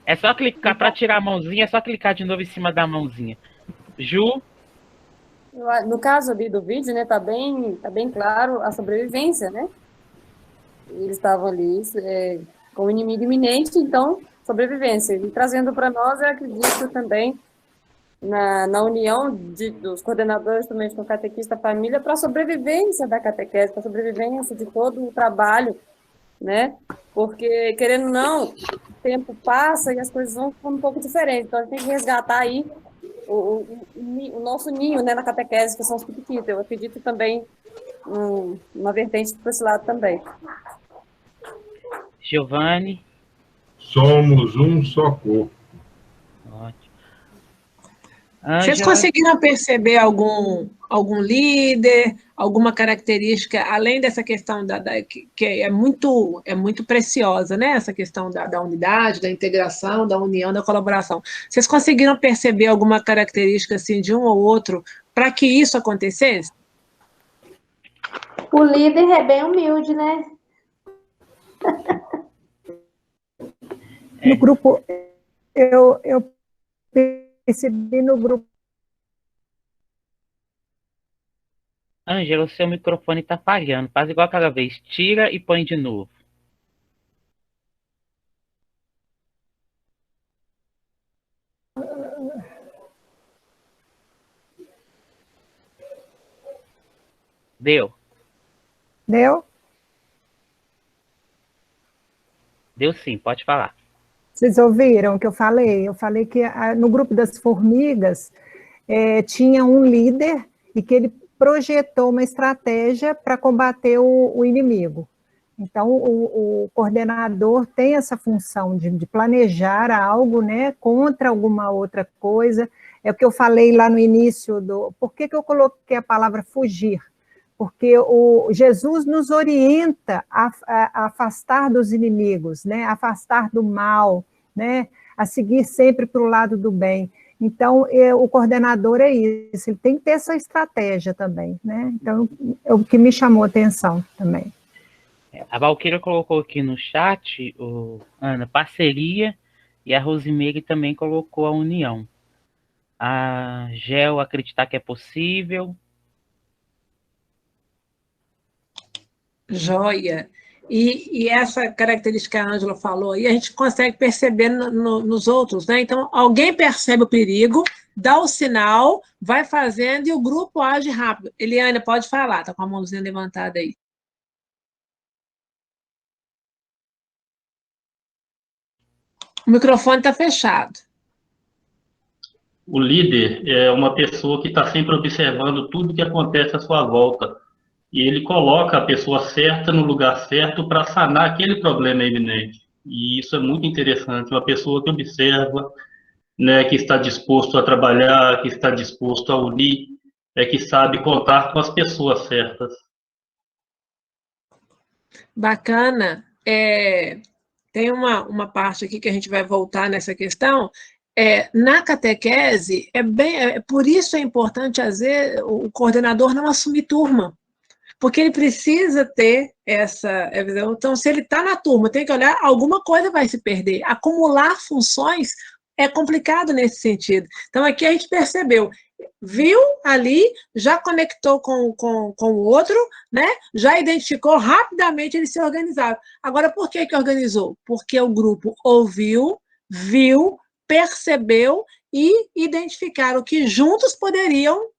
É só clicar para tirar a mãozinha, é só clicar de novo em cima da mãozinha. Ju. No caso ali do vídeo, né, tá bem claro a sobrevivência, né? Eles estavam ali com o inimigo iminente, então, sobrevivência. E trazendo para nós, eu acredito também na união dos coordenadores também com o catequista família para a sobrevivência da catequese, para a sobrevivência de todo o trabalho, né? Porque, querendo ou não, o tempo passa e as coisas vão ficando um pouco diferentes. Então, a gente tem que resgatar aí o nosso ninho, né, na catequese, que são os piquititas. Eu acredito também uma vertente para esse lado também. Giovanni. Somos um só corpo. Ótimo. Vocês conseguiram perceber algum líder, alguma característica, além dessa questão que é muito preciosa, né? Essa questão da unidade, da integração, da união, da colaboração. Vocês conseguiram perceber alguma característica assim, de um ou outro para que isso acontecesse? O líder é bem humilde, né? No grupo, eu percebi no grupo. Ângela, o seu microfone está falhando. Faz igual aquela vez. Tira e põe de novo. Deu? Deu? Deu sim, pode falar. Vocês ouviram o que eu falei? Eu falei que no grupo das formigas tinha um líder e que ele projetou uma estratégia para combater o inimigo. Então, o coordenador tem essa função de planejar algo, né, contra alguma outra coisa, É o que eu falei lá no início do... Por que eu coloquei a palavra fugir? Porque Jesus nos orienta a afastar dos inimigos, né? A afastar do mal, né? A seguir sempre para o lado do bem. Então, o coordenador é isso, ele tem que ter essa estratégia também, né? Então, é o que me chamou a atenção também. A Valquíria colocou aqui no chat, Ana, parceria, e a Rosimeire também colocou a união. A Gel acreditar que é possível. Joia. E essa característica que a Ângela falou aí, a gente consegue perceber nos outros, né? Então, alguém percebe o perigo, dá o sinal, vai fazendo e o grupo age rápido. Eliane, pode falar, está com a mãozinha levantada aí. O microfone está fechado. O líder é uma pessoa que está sempre observando tudo que acontece à sua volta. E ele coloca a pessoa certa no lugar certo para sanar aquele problema eminente. E isso é muito interessante. Uma pessoa que observa, né, que está disposto a trabalhar, que está disposto a unir, que sabe contar com as pessoas certas. Bacana. Tem uma parte aqui que a gente vai voltar nessa questão. Na catequese, por isso é importante, às vezes, o coordenador não assumir turma, porque ele precisa ter essa visão. Então, se ele está na turma, tem que olhar, alguma coisa vai se perder. Acumular funções é complicado nesse sentido. Então, aqui a gente percebeu, viu ali, já conectou com o outro, né? Já identificou, rapidamente eles se organizaram. Agora, por que organizou? Porque o grupo ouviu, viu, percebeu e identificaram que juntos poderiam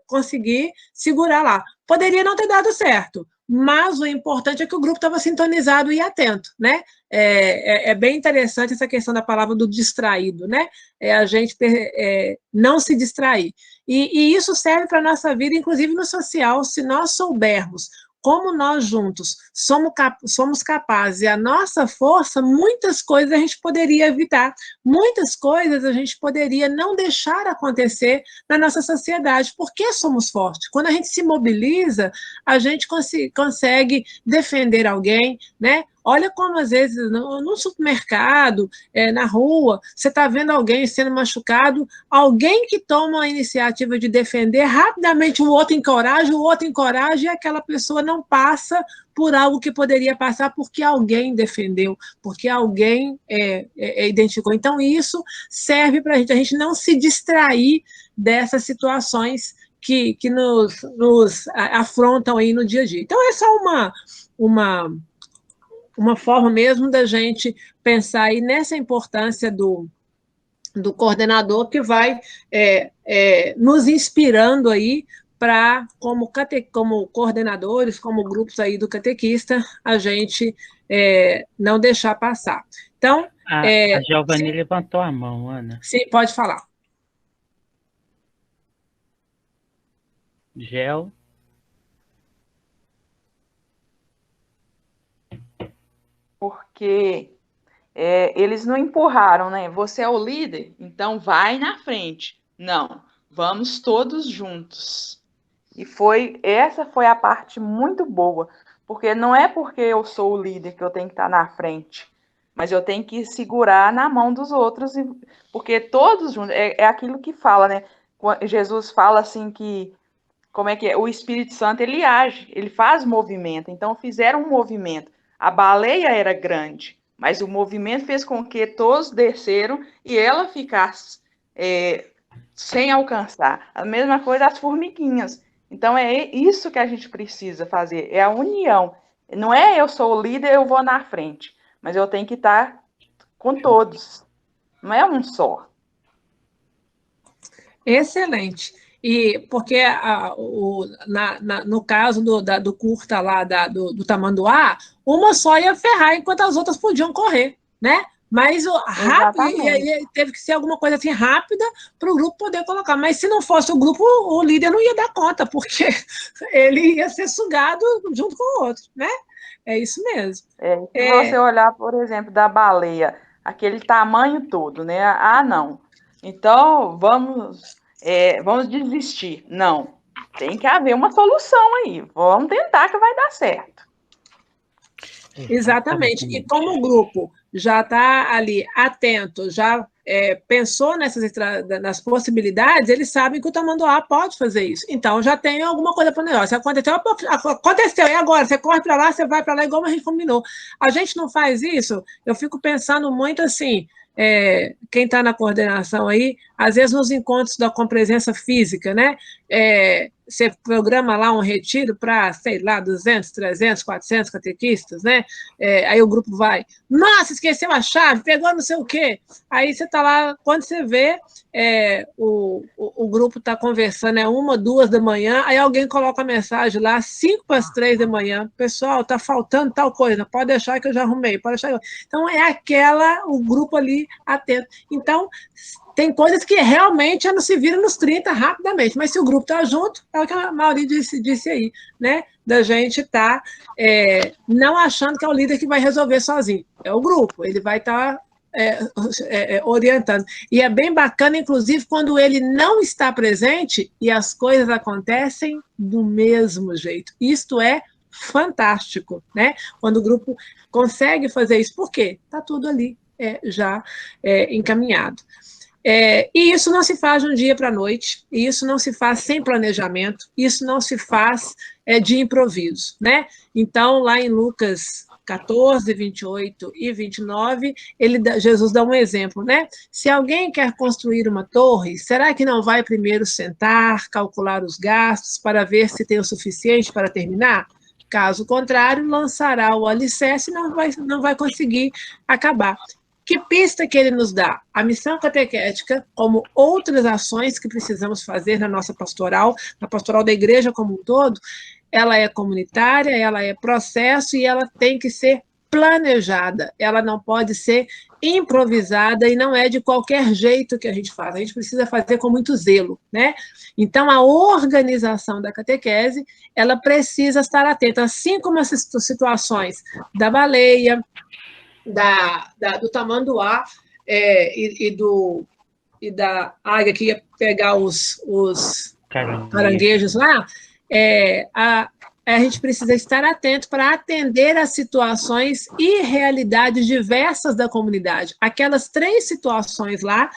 conseguir segurar lá. Poderia não ter dado certo, mas o importante é que o grupo estava sintonizado e atento, né? É bem interessante essa questão da palavra do distraído, né? A gente não se distrair. E isso serve para a nossa vida, inclusive no social, se nós soubermos como nós juntos somos capazes, e a nossa força, muitas coisas a gente poderia evitar, muitas coisas a gente poderia não deixar acontecer na nossa sociedade, porque somos fortes. Quando a gente se mobiliza, a gente consegue defender alguém, né? Olha como, às vezes, no supermercado, na rua, você está vendo alguém sendo machucado, alguém que toma a iniciativa de defender, rapidamente o outro encoraja, e aquela pessoa não passa por algo que poderia passar porque alguém defendeu, porque alguém identificou. Então, isso serve para a gente não se distrair dessas situações que nos afrontam aí no dia a dia. Então, essa é uma forma mesmo da gente pensar aí nessa importância do coordenador, que vai nos inspirando aí para, como coordenadores, como grupos aí do catequista, a gente não deixar passar. Então, a Giovanni levantou a mão, Ana. Sim, pode falar. Gel. Porque eles não empurraram, né? Você é o líder, então vai na frente. Não, vamos todos juntos. E essa foi a parte muito boa, porque não é porque eu sou o líder que eu tenho que estar na frente, mas eu tenho que segurar na mão dos outros, porque todos juntos, é aquilo que fala, né? Jesus fala assim que, como é que é? O Espírito Santo, ele age, ele faz movimento, então fizeram um movimento. A baleia era grande, mas o movimento fez com que todos desceram e ela ficasse sem alcançar. A mesma coisa as formiguinhas. Então, é isso que a gente precisa fazer, é a união. Não é eu sou o líder, eu vou na frente, mas eu tenho que estar com todos. Não é um só. Excelente. E porque no caso do curta lá, do Tamanduá, uma só ia ferrar, enquanto as outras podiam correr, né? Mas teve que ser alguma coisa assim rápida para o grupo poder colocar. Mas se não fosse o grupo, o líder não ia dar conta, porque ele ia ser sugado junto com o outro, né? É isso mesmo. Se você olhar, por exemplo, da baleia, aquele tamanho todo, né? Não. Então, vamos desistir. Não, tem que haver uma solução aí. Vamos tentar que vai dar certo. Exatamente. E como o grupo já está ali atento, já pensou nas possibilidades, eles sabem que o Tamanduá pode fazer isso. Então, já tem alguma coisa para o negócio. Aconteceu, e agora? Você corre para lá, você vai para lá, igual a gente combinou. A gente não faz isso, eu fico pensando muito assim, quem está na coordenação aí, às vezes nos encontros com presença física, né? Você programa lá um retiro para, sei lá, 200, 300, 400 catequistas, né? Aí o grupo vai, nossa, esqueceu a chave, pegou não sei o quê. Aí você está lá, quando você vê, o grupo está conversando, 1, 2 da manhã, aí alguém coloca a mensagem lá, 5 para as 3 da manhã, pessoal, está faltando tal coisa, pode deixar que eu já arrumei, pode deixar. Então, o grupo ali atento. Então, tem coisas que realmente não se viram nos 30 rapidamente, mas se o grupo está junto, é o que a Mauri disse aí, né? Da gente estar não achando que é o líder que vai resolver sozinho. É o grupo, ele vai estar orientando. E é bem bacana, inclusive, quando ele não está presente e as coisas acontecem do mesmo jeito. Isto é fantástico, né? Quando o grupo consegue fazer isso. Por quê? Está tudo ali já encaminhado. E isso não se faz de um dia para a noite, e isso não se faz sem planejamento, isso não se faz de improviso, né? Então, lá em Lucas 14, 28 e 29, Jesus dá um exemplo, né? Se alguém quer construir uma torre, será que não vai primeiro sentar, calcular os gastos, para ver se tem o suficiente para terminar? Caso contrário, lançará o alicerce e não vai conseguir acabar. Que pista que ele nos dá? A missão catequética, como outras ações que precisamos fazer na nossa pastoral, na pastoral da igreja como um todo, ela é comunitária, ela é processo e ela tem que ser planejada, ela não pode ser improvisada e não é de qualquer jeito que a gente faz, a gente precisa fazer com muito zelo, né? Então, a organização da catequese, ela precisa estar atenta, assim como as situações da baleia, do tamanduá e da águia que ia pegar os caranguejos lá, a gente precisa estar atento para atender às situações e realidades diversas da comunidade. Aquelas 3 situações lá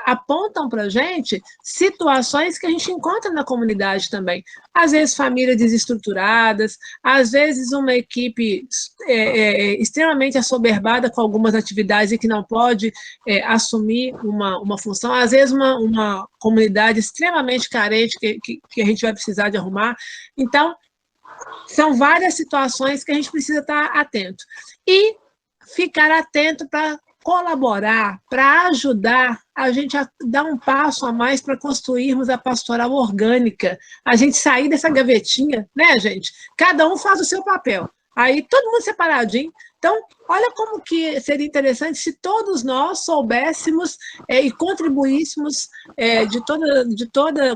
apontam para a gente situações que a gente encontra na comunidade também. Às vezes, famílias desestruturadas, às vezes uma equipe extremamente assoberbada com algumas atividades e que não pode assumir uma função, às vezes uma comunidade extremamente carente que a gente vai precisar de arrumar. Então, são várias situações que a gente precisa estar atento. E ficar atento para colaborar, para ajudar a gente a dar um passo a mais para construirmos a pastoral orgânica, a gente sair dessa gavetinha, né, gente? Cada um faz o seu papel. Aí todo mundo separadinho. Então, olha como que seria interessante se todos nós soubéssemos e contribuíssemos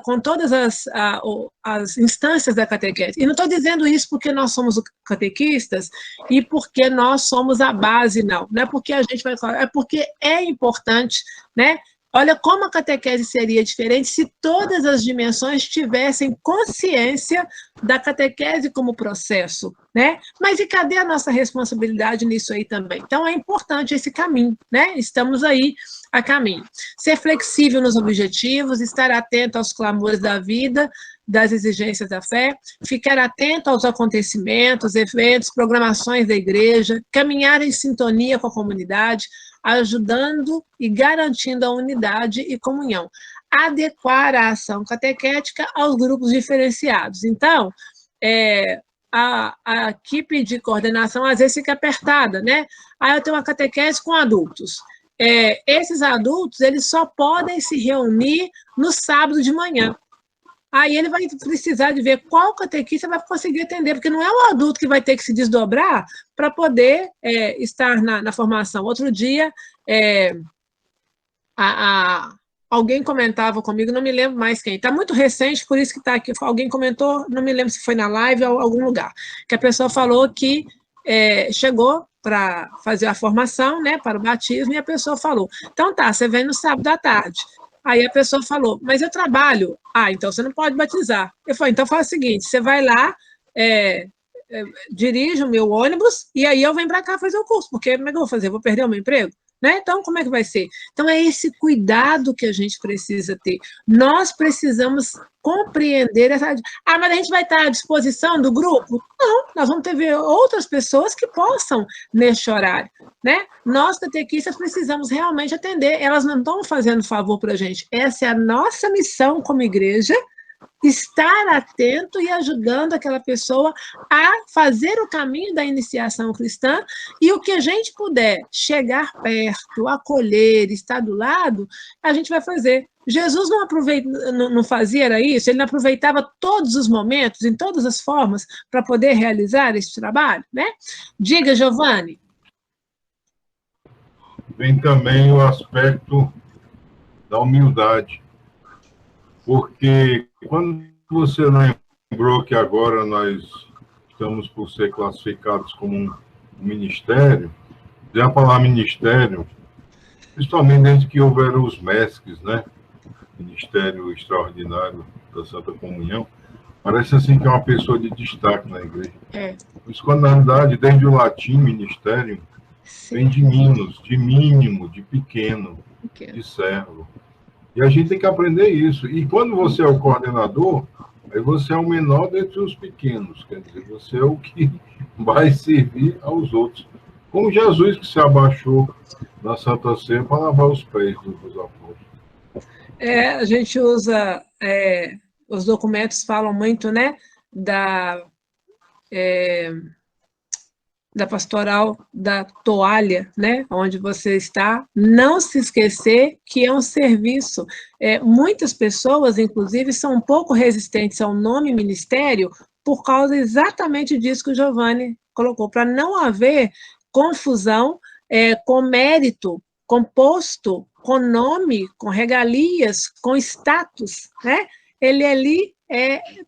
com todas as instâncias da catequese. E não estou dizendo isso porque nós somos catequistas e porque nós somos a base, não. Não é porque a gente vai falar, é porque é importante, né? Olha como a catequese seria diferente se todas as dimensões tivessem consciência da catequese como processo, né? Mas e cadê a nossa responsabilidade nisso aí também? Então, é importante esse caminho, né? Estamos aí a caminho. Ser flexível nos objetivos, estar atento aos clamores da vida, das exigências da fé, ficar atento aos acontecimentos, eventos, programações da igreja, caminhar em sintonia com a comunidade, ajudando e garantindo a unidade e comunhão. Adequar a ação catequética aos grupos diferenciados. Então, a equipe de coordenação às vezes fica apertada, né? Aí eu tenho uma catequese com adultos. Esses adultos, eles só podem se reunir no sábado de manhã. Aí ele vai precisar de ver qual catequista vai conseguir atender, porque não é o adulto que vai ter que se desdobrar para poder estar na formação. Outro dia, alguém comentava comigo, não me lembro mais quem, está muito recente, por isso que está aqui, alguém comentou, não me lembro se foi na live ou em algum lugar, que a pessoa falou que chegou para fazer a formação, né, para o batismo, e a pessoa falou, então tá, você vem no sábado à tarde. Aí a pessoa falou, mas eu trabalho. Ah, então você não pode batizar. Eu falei, então faz o seguinte, você vai lá, dirige o meu ônibus, e aí eu venho para cá fazer o curso, porque como é que eu vou fazer? Eu vou perder o meu emprego? Né? Então, como é que vai ser? Então, é esse cuidado que a gente precisa ter. Nós precisamos compreender essa... Ah, mas a gente vai estar à disposição do grupo? Não, nós vamos ter outras pessoas que possam neste horário, né? Nós, catequistas, precisamos realmente atender. Elas não estão fazendo favor para a gente. Essa é a nossa missão como igreja, estar atento e ajudando aquela pessoa a fazer o caminho da iniciação cristã, e o que a gente puder chegar perto, acolher, estar do lado, a gente vai fazer. Jesus não fazia era isso? Ele não aproveitava todos os momentos, em todas as formas, para poder realizar esse trabalho, né? Diga, Giovanni. Vem também o aspecto da humildade. Porque quando você lembrou que agora nós estamos por ser classificados como um ministério, já falar ministério, principalmente desde que houveram os MESCs, né? Ministério Extraordinário da Santa Comunhão, parece assim que é uma pessoa de destaque na igreja. Por isso, quando na verdade, desde o latim, ministério, vem de minos, de mínimo, de pequeno, de servo. E a gente tem que aprender isso. E quando você é o coordenador, aí você é o menor dentre os pequenos. Quer dizer, você é o que vai servir aos outros. Como Jesus, que se abaixou na Santa Ceia para lavar os pés dos apóstolos. A gente usa... os documentos falam muito, né, da pastoral da toalha, né, onde você está, não se esquecer que é um serviço. Muitas pessoas, inclusive, são um pouco resistentes ao nome ministério por causa exatamente disso que o Giovanni colocou, para não haver confusão com mérito, com posto, com nome, com regalias, com status, né? Ele ali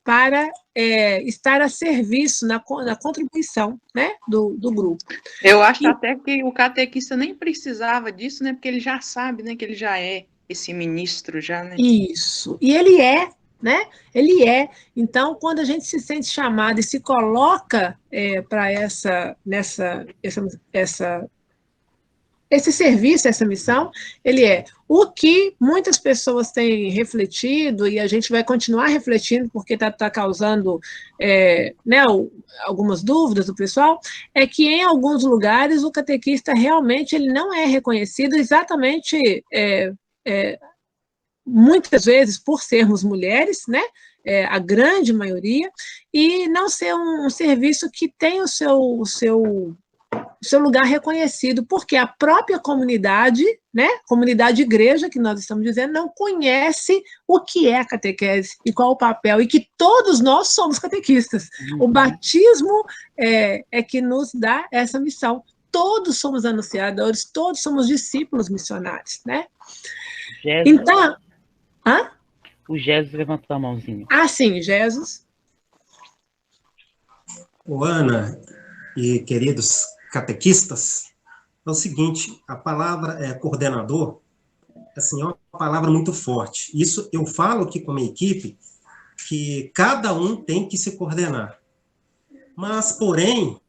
para estar a serviço, na contribuição, né, do grupo. Eu acho até que o catequista nem precisava disso, né, porque ele já sabe, né, que ele já é esse ministro, já, né? Isso, e ele né, ele é. Então, quando a gente se sente chamado e se coloca para esse serviço, essa missão, ele é. O que muitas pessoas têm refletido, e a gente vai continuar refletindo, porque está causando né, algumas dúvidas do pessoal, é que em alguns lugares o catequista realmente ele não é reconhecido exatamente, muitas vezes por sermos mulheres, né? A grande maioria, e não ser um serviço que tem o seu lugar reconhecido, porque a própria comunidade, né, comunidade igreja, que nós estamos dizendo, não conhece o que é a catequese e qual o papel, e que todos nós somos catequistas. O batismo é que nos dá essa missão. Todos somos anunciadores, todos somos discípulos missionários, né? Jesus. Então... O Jesus levantou a mãozinha. Ah, sim, Jesus. Ana e queridos catequistas, é o seguinte, a palavra coordenador, assim, é uma palavra muito forte. Isso eu falo aqui com a minha equipe, que cada um tem que se coordenar. Mas, porém,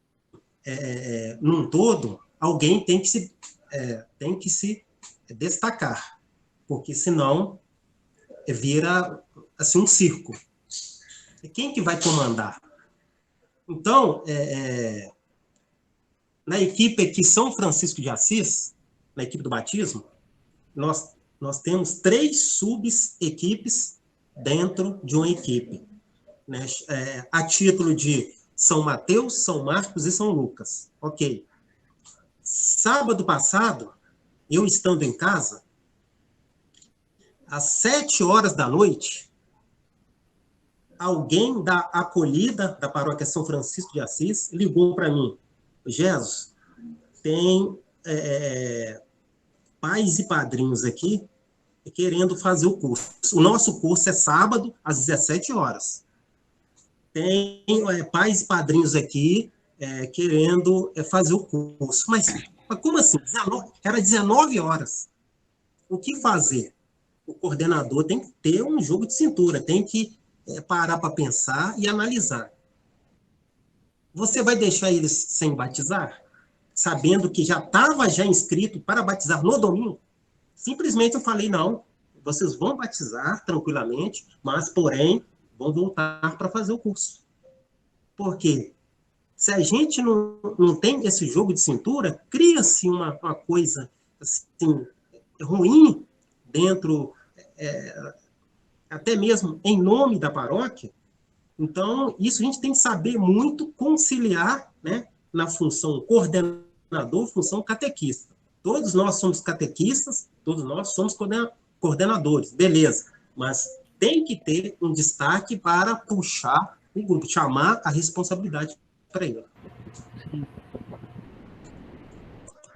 num todo, alguém tem que se destacar, porque senão vira assim, um circo. E quem que vai comandar? Então, na equipe aqui São Francisco de Assis, na equipe do batismo, nós temos 3 sub-equipes dentro de uma equipe, né? A título de São Mateus, São Marcos e São Lucas. Ok. Sábado passado, eu estando em casa, às 7h da noite, alguém da acolhida da paróquia São Francisco de Assis ligou para mim: Jesus, tem pais e padrinhos aqui querendo fazer o curso. O nosso curso é sábado, às 17h. Tem pais e padrinhos aqui querendo fazer o curso. Mas como assim? Era 19 horas. O que fazer? O coordenador tem que ter um jogo de cintura, tem que parar para pensar e analisar. Você vai deixar eles sem batizar? Sabendo que já estava inscrito para batizar no domingo? Simplesmente eu falei, não, vocês vão batizar tranquilamente, mas, porém, vão voltar para fazer o curso. Por quê? Se a gente não tem esse jogo de cintura, cria-se uma coisa assim, ruim dentro, até mesmo em nome da paróquia. Então, isso a gente tem que saber muito conciliar, né, na função coordenador, função catequista. Todos nós somos catequistas, todos nós somos coordenadores, beleza. Mas tem que ter um destaque para puxar o grupo, chamar a responsabilidade para ele.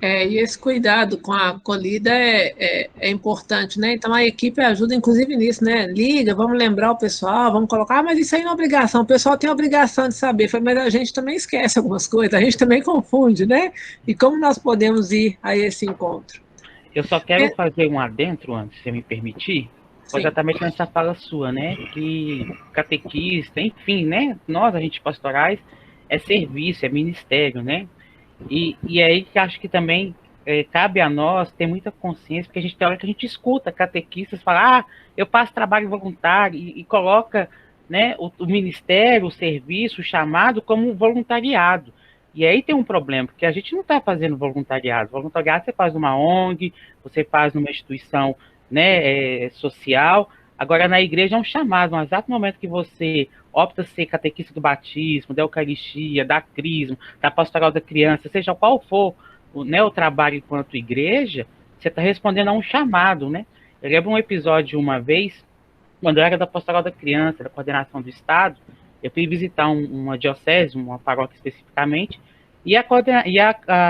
E esse cuidado com a acolhida é importante, né? Então a equipe ajuda, inclusive, nisso, né? Liga, vamos lembrar o pessoal, vamos colocar, mas isso aí não é obrigação, o pessoal tem a obrigação de saber, mas a gente também esquece algumas coisas, a gente também confunde, né? E como nós podemos ir a esse encontro? Eu só quero fazer um adentro, antes, se você me permitir, exatamente nessa fala sua, né? Que catequista, enfim, né? Nós, agentes pastorais, é serviço, é ministério, né? E é aí que acho que também cabe a nós ter muita consciência, porque a gente tem hora que a gente escuta catequistas falar, eu faço trabalho voluntário, e coloca, né, o ministério, o serviço, o chamado como voluntariado. E aí tem um problema, porque a gente não está fazendo voluntariado. Voluntariado você faz numa ONG, você faz numa instituição, né, social. Agora, na igreja é um chamado, no exato momento que você opta ser catequista do batismo, da Eucaristia, da Crisma, da Pastoral da Criança, seja qual for, né, o trabalho enquanto igreja, você está respondendo a um chamado, né? Eu lembro um episódio uma vez, quando eu era da Pastoral da Criança, da Coordenação do Estado, eu fui visitar uma diocese, uma paróquia especificamente, e a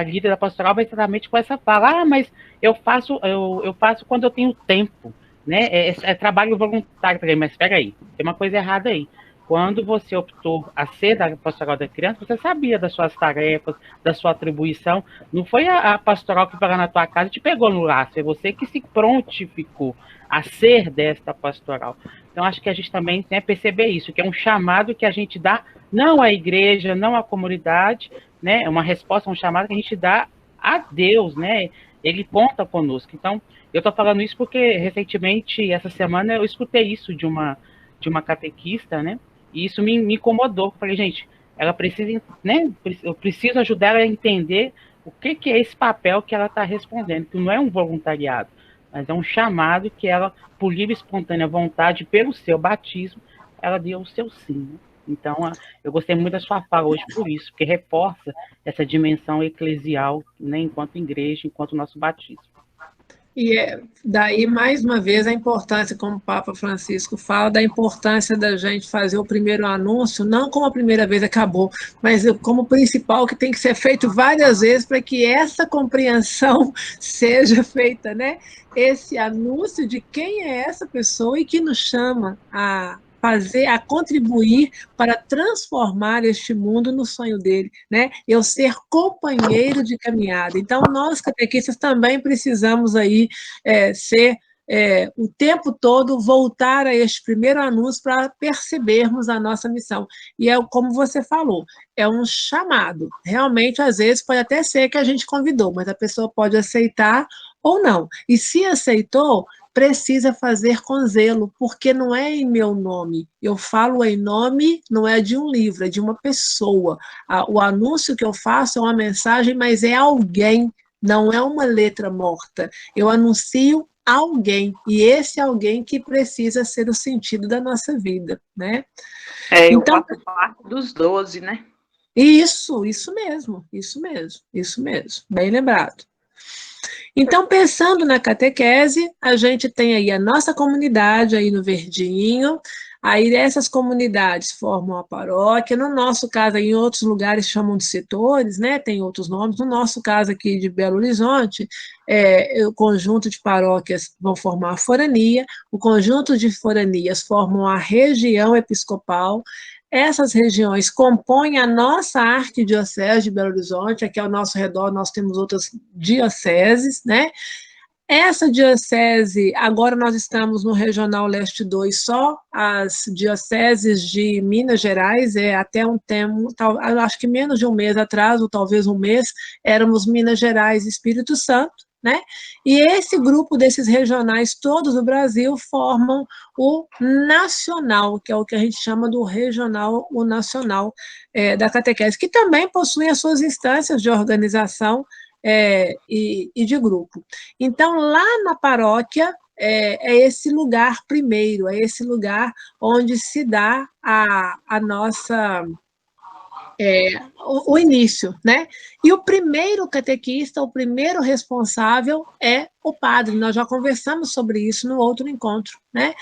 líder da pastoral vai exatamente com essa fala, mas eu faço quando eu tenho tempo, né? É trabalho voluntário. Mas espera aí, tem uma coisa errada aí. Quando você optou a ser da pastoral da criança, você sabia das suas tarefas, da sua atribuição. Não foi a pastoral que foi lá na tua casa e te pegou no laço, é você que se prontificou a ser desta pastoral. Então, acho que a gente também tem que perceber isso, que é um chamado que a gente dá, não à igreja, não à comunidade, né? É uma resposta, um chamado que a gente dá a Deus, né? Ele conta conosco. Então, eu estou falando isso porque, recentemente, essa semana, eu escutei isso de uma catequista, né? E isso me incomodou. Eu falei, gente, ela precisa, né? Eu preciso ajudar ela a entender o que é esse papel que ela está respondendo, que não é um voluntariado, mas é um chamado que ela, por livre e espontânea vontade, pelo seu batismo, ela deu o seu sim, né? Então, eu gostei muito da sua fala hoje por isso, porque reforça essa dimensão eclesial, né, enquanto igreja, enquanto nosso batismo. E daí, mais uma vez, a importância, como o Papa Francisco fala, da importância da gente fazer o primeiro anúncio, não como a primeira vez acabou, mas como principal, que tem que ser feito várias vezes para que essa compreensão seja feita, né? Esse anúncio de quem é essa pessoa e que nos chama a contribuir para transformar este mundo no sonho dele, né? Eu ser companheiro de caminhada. Então, nós, catequistas, também precisamos aí ser, o tempo todo, voltar a este primeiro anúncio para percebermos a nossa missão. E como você falou, é um chamado. Realmente, às vezes, pode até ser que a gente convidou, mas a pessoa pode aceitar ou não. E se aceitou, precisa fazer com zelo, porque não é em meu nome. Eu falo em nome, não é de um livro, é de uma pessoa. O anúncio que eu faço é uma mensagem, mas é alguém, não é uma letra morta. Eu anuncio alguém, e esse alguém que precisa ser o sentido da nossa vida, né? Então, eu faço parte dos 12, né? Isso mesmo. Bem lembrado. Então, pensando na catequese, a gente tem aí a nossa comunidade aí no verdinho, aí essas comunidades formam a paróquia, no nosso caso, em outros lugares chamam de setores, né? Tem outros nomes, no nosso caso aqui de Belo Horizonte, o conjunto de paróquias vão formar a forania, o conjunto de foranias formam a região episcopal, Essas regiões compõem a nossa arquidiocese de Belo Horizonte, aqui ao nosso redor nós temos outras dioceses, né? Essa diocese, agora nós estamos no Regional Leste 2, só as dioceses de Minas Gerais, até um tempo, acho que menos de um mês atrás, ou talvez um mês, éramos Minas Gerais e Espírito Santo, né? E esse grupo desses regionais todos do Brasil formam o nacional, que é o que a gente chama do regional, o nacional da catequese, que também possui as suas instâncias de organização e de grupo. Então, lá na paróquia, é esse lugar primeiro, é esse lugar onde se dá a nossa... o início, né? E o primeiro catequista, o primeiro responsável é o padre. Nós já conversamos sobre isso no outro encontro, né?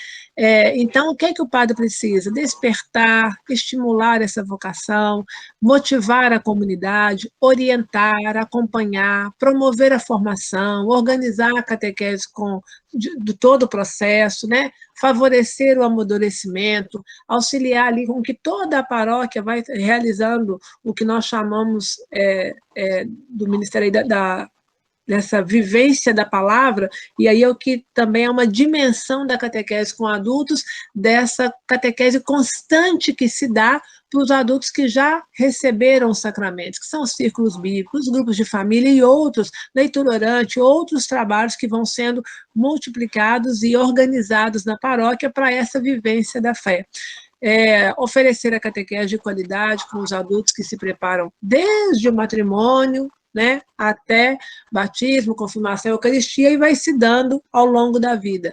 Então, o que é que o padre precisa? Despertar, estimular essa vocação, motivar a comunidade, orientar, acompanhar, promover a formação, organizar a catequese de todo o processo, né? Favorecer o amadurecimento, auxiliar ali com que toda a paróquia vai realizando o que nós chamamos do Ministério dessa vivência da palavra, e aí é o que também é uma dimensão da catequese com adultos, dessa catequese constante que se dá para os adultos que já receberam os sacramentos, que são os círculos bíblicos, os grupos de família e outros, leitura orante, outros trabalhos que vão sendo multiplicados e organizados na paróquia para essa vivência da fé. Oferecer a catequese de qualidade com os adultos que se preparam desde o matrimônio, né, até batismo, confirmação, eucaristia, e vai se dando ao longo da vida.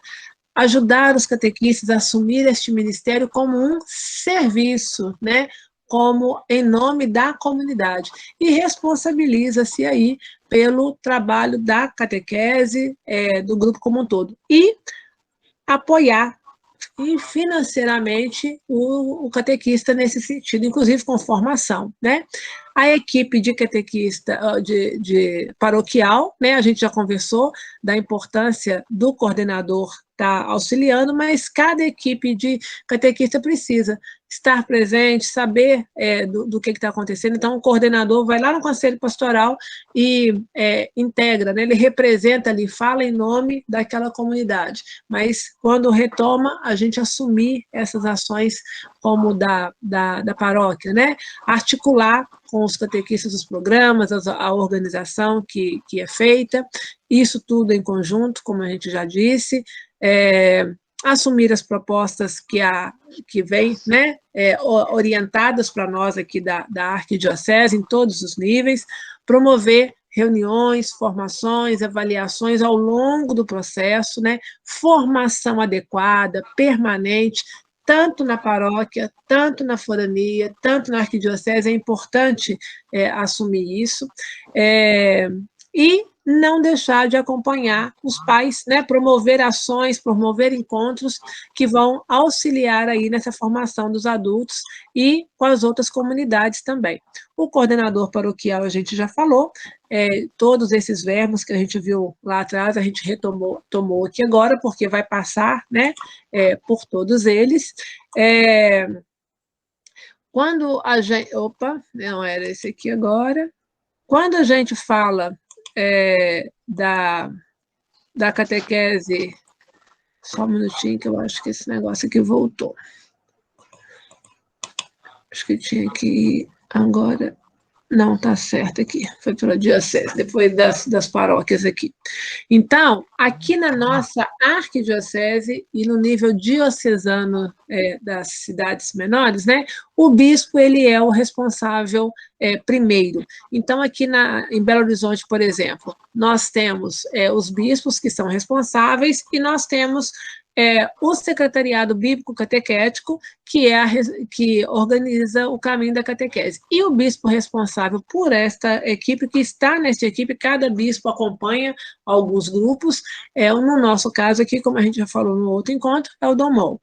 Ajudar os catequistas a assumir este ministério como um serviço, né, como em nome da comunidade, e responsabiliza-se aí pelo trabalho da catequese, do grupo como um todo, e apoiar e financeiramente o catequista nesse sentido, inclusive com formação, né? A equipe de catequista, de paroquial, né? A gente já conversou da importância do coordenador estar auxiliando, mas cada equipe de catequista precisa estar presente, saber do que está acontecendo. Então, o coordenador vai lá no conselho pastoral e integra, né? Ele representa ali, fala em nome daquela comunidade, mas quando retoma, a gente assumir essas ações como da paróquia, né? Articular com os catequistas os programas, a organização que é feita, isso tudo em conjunto, como a gente já disse, assumir as propostas que vêm, né, orientadas para nós aqui da arquidiocese, em todos os níveis, promover reuniões, formações, avaliações ao longo do processo, né, formação adequada, permanente, tanto na paróquia, tanto na forania, tanto na arquidiocese, é importante assumir isso, e não deixar de acompanhar os pais, né, promover ações, promover encontros que vão auxiliar aí nessa formação dos adultos e com as outras comunidades também. O coordenador paroquial a gente já falou, todos esses verbos que a gente viu lá atrás, a gente tomou aqui agora, porque vai passar, né, por todos eles. Quando a gente... Opa, não era esse aqui agora. Quando a gente fala da catequese, só um minutinho que eu acho que esse negócio aqui voltou. Acho que tinha que ir agora. Não, está certo aqui, foi pela diocese, depois das paróquias aqui. Então, aqui na nossa arquidiocese e no nível diocesano das cidades menores, né, o bispo ele é o responsável primeiro. Então, aqui em Belo Horizonte, por exemplo, nós temos os bispos que são responsáveis e nós temos o Secretariado Bíblico Catequético, que organiza o caminho da catequese. E o bispo responsável por esta equipe, que está nesta equipe, cada bispo acompanha alguns grupos, no nosso caso aqui, como a gente já falou no outro encontro, é o DOMOL.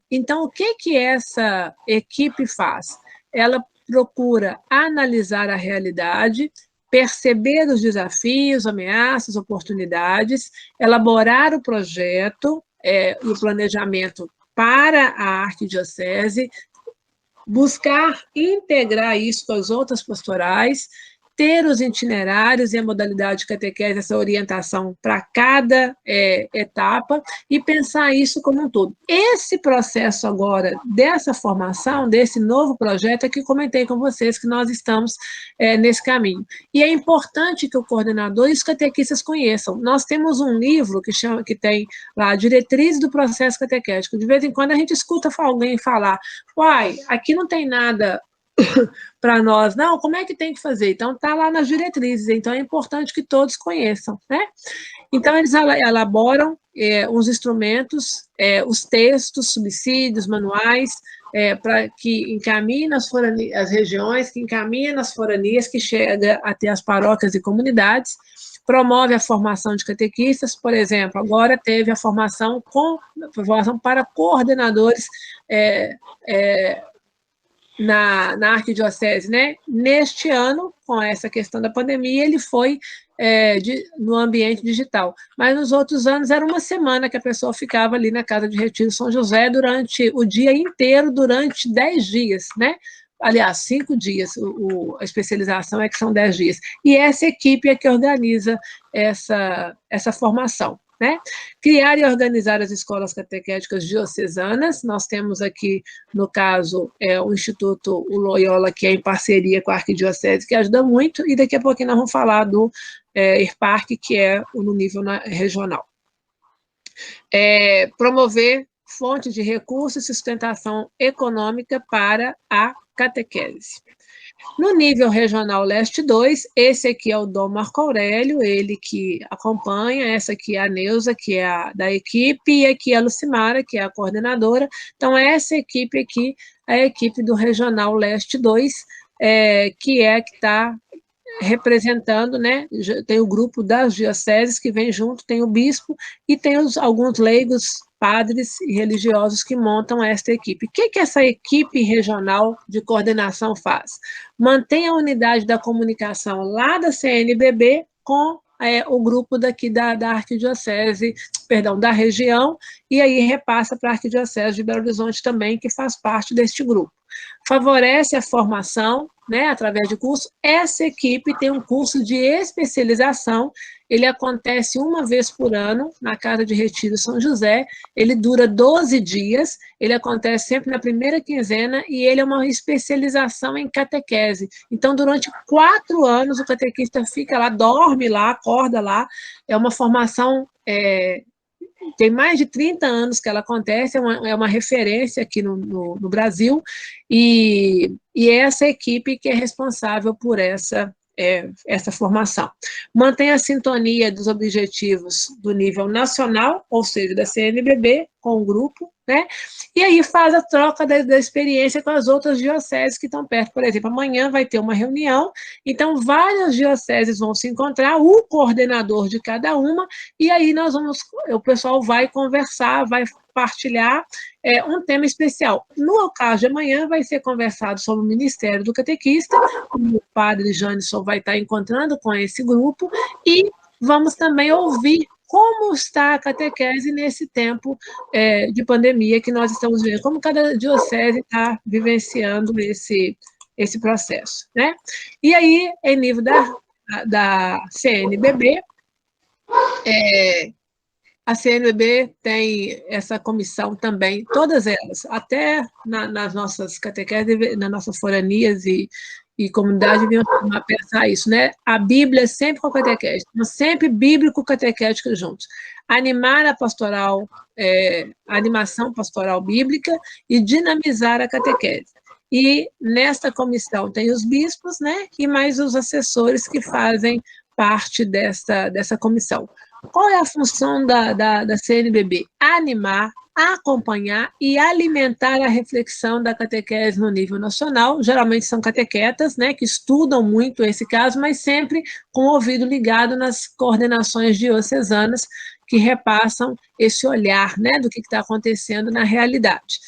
Então, o que essa equipe faz? Ela procura analisar a realidade, perceber os desafios, ameaças, oportunidades, elaborar o projeto e o planejamento para a arquidiocese, buscar integrar isso com as outras pastorais, ter os itinerários e a modalidade de catequese, essa orientação para cada etapa, e pensar isso como um todo. Esse processo agora, dessa formação, desse novo projeto, é que comentei com vocês que nós estamos nesse caminho. E é importante que o coordenador e os catequistas conheçam. Nós temos um livro que tem lá, Diretrizes do Processo Catequético. De vez em quando a gente escuta alguém falar, uai, aqui não tem nada para nós, não, como é que tem que fazer? Então, está lá nas diretrizes, então é importante que todos conheçam, né? Então, eles elaboram os instrumentos, os textos, subsídios, manuais, para que encaminhe as regiões, que encaminhe nas foranias, que chega até as paróquias e comunidades, promove a formação de catequistas, por exemplo, agora teve a formação para coordenadores na arquidiocese, né? Neste ano, com essa questão da pandemia, ele foi no ambiente digital. Mas nos outros anos era uma semana que a pessoa ficava ali na Casa de Retiro São José durante o dia inteiro, durante 10 dias, né? Aliás, 5 dias, a especialização é que são 10 dias. E essa equipe é que organiza essa formação. Né? Criar e organizar as escolas catequéticas diocesanas. Nós temos aqui, no caso, o Instituto Loyola, que é em parceria com a Arquidiocese, que ajuda muito, e daqui a pouquinho nós vamos falar do IRPARC, que é no nível regional. Promover fontes de recursos e sustentação econômica para a catequese. No nível regional Leste 2, esse aqui é o Dom Marco Aurélio, ele que acompanha, essa aqui é a Neuza, que é da equipe, e aqui é a Lucimara, que é a coordenadora. Então, essa equipe aqui é a equipe do regional Leste 2, que está representando, né? Tem o grupo das dioceses que vem junto, tem o bispo e tem alguns leigos, padres e religiosos que montam esta equipe. O que essa equipe regional de coordenação faz? Mantém a unidade da comunicação lá da CNBB com o grupo daqui da arquidiocese, perdão, da região, e aí repassa para a arquidiocese de Belo Horizonte também, que faz parte deste grupo. Favorece a formação, né, através de curso. Essa equipe tem um curso de especialização, ele acontece uma vez por ano, na Casa de Retiro São José, ele dura 12 dias, ele acontece sempre na primeira quinzena, e ele é uma especialização em catequese. Então, durante 4 anos, o catequista fica lá, dorme lá, acorda lá, é uma formação... tem mais de 30 anos que ela acontece, é uma referência aqui no Brasil, e é essa equipe que é responsável por essa formação. Mantém a sintonia dos objetivos do nível nacional, ou seja, da CNBB, com o grupo, né? E aí faz a troca da experiência com as outras dioceses que estão perto. Por exemplo, amanhã vai ter uma reunião, então várias dioceses vão se encontrar, o coordenador de cada uma, e aí o pessoal vai conversar, vai partilhar um tema especial. No caso de amanhã, vai ser conversado sobre o Ministério do Catequista, o padre Janisson vai estar encontrando com esse grupo, e vamos também ouvir como está a catequese nesse tempo de pandemia que nós estamos vivendo, como cada diocese está vivenciando esse processo, né? E aí, em nível da CNBB, a CNBB tem essa comissão também, todas elas, até nas nossas catequeses, nas nossas foranias e comunidade, vinham a pensar isso, né? A Bíblia sempre com a catequese, sempre bíblico catequético juntos. Animar a pastoral, a animação pastoral bíblica e dinamizar a catequese. E nesta comissão tem os bispos, né? E mais os assessores que fazem parte dessa comissão. Qual é a função da CNBB? Animar, acompanhar e alimentar a reflexão da catequese no nível nacional. Geralmente são catequetas, né, que estudam muito esse caso, mas sempre com o ouvido ligado nas coordenações diocesanas que repassam esse olhar, né, do que está acontecendo na realidade.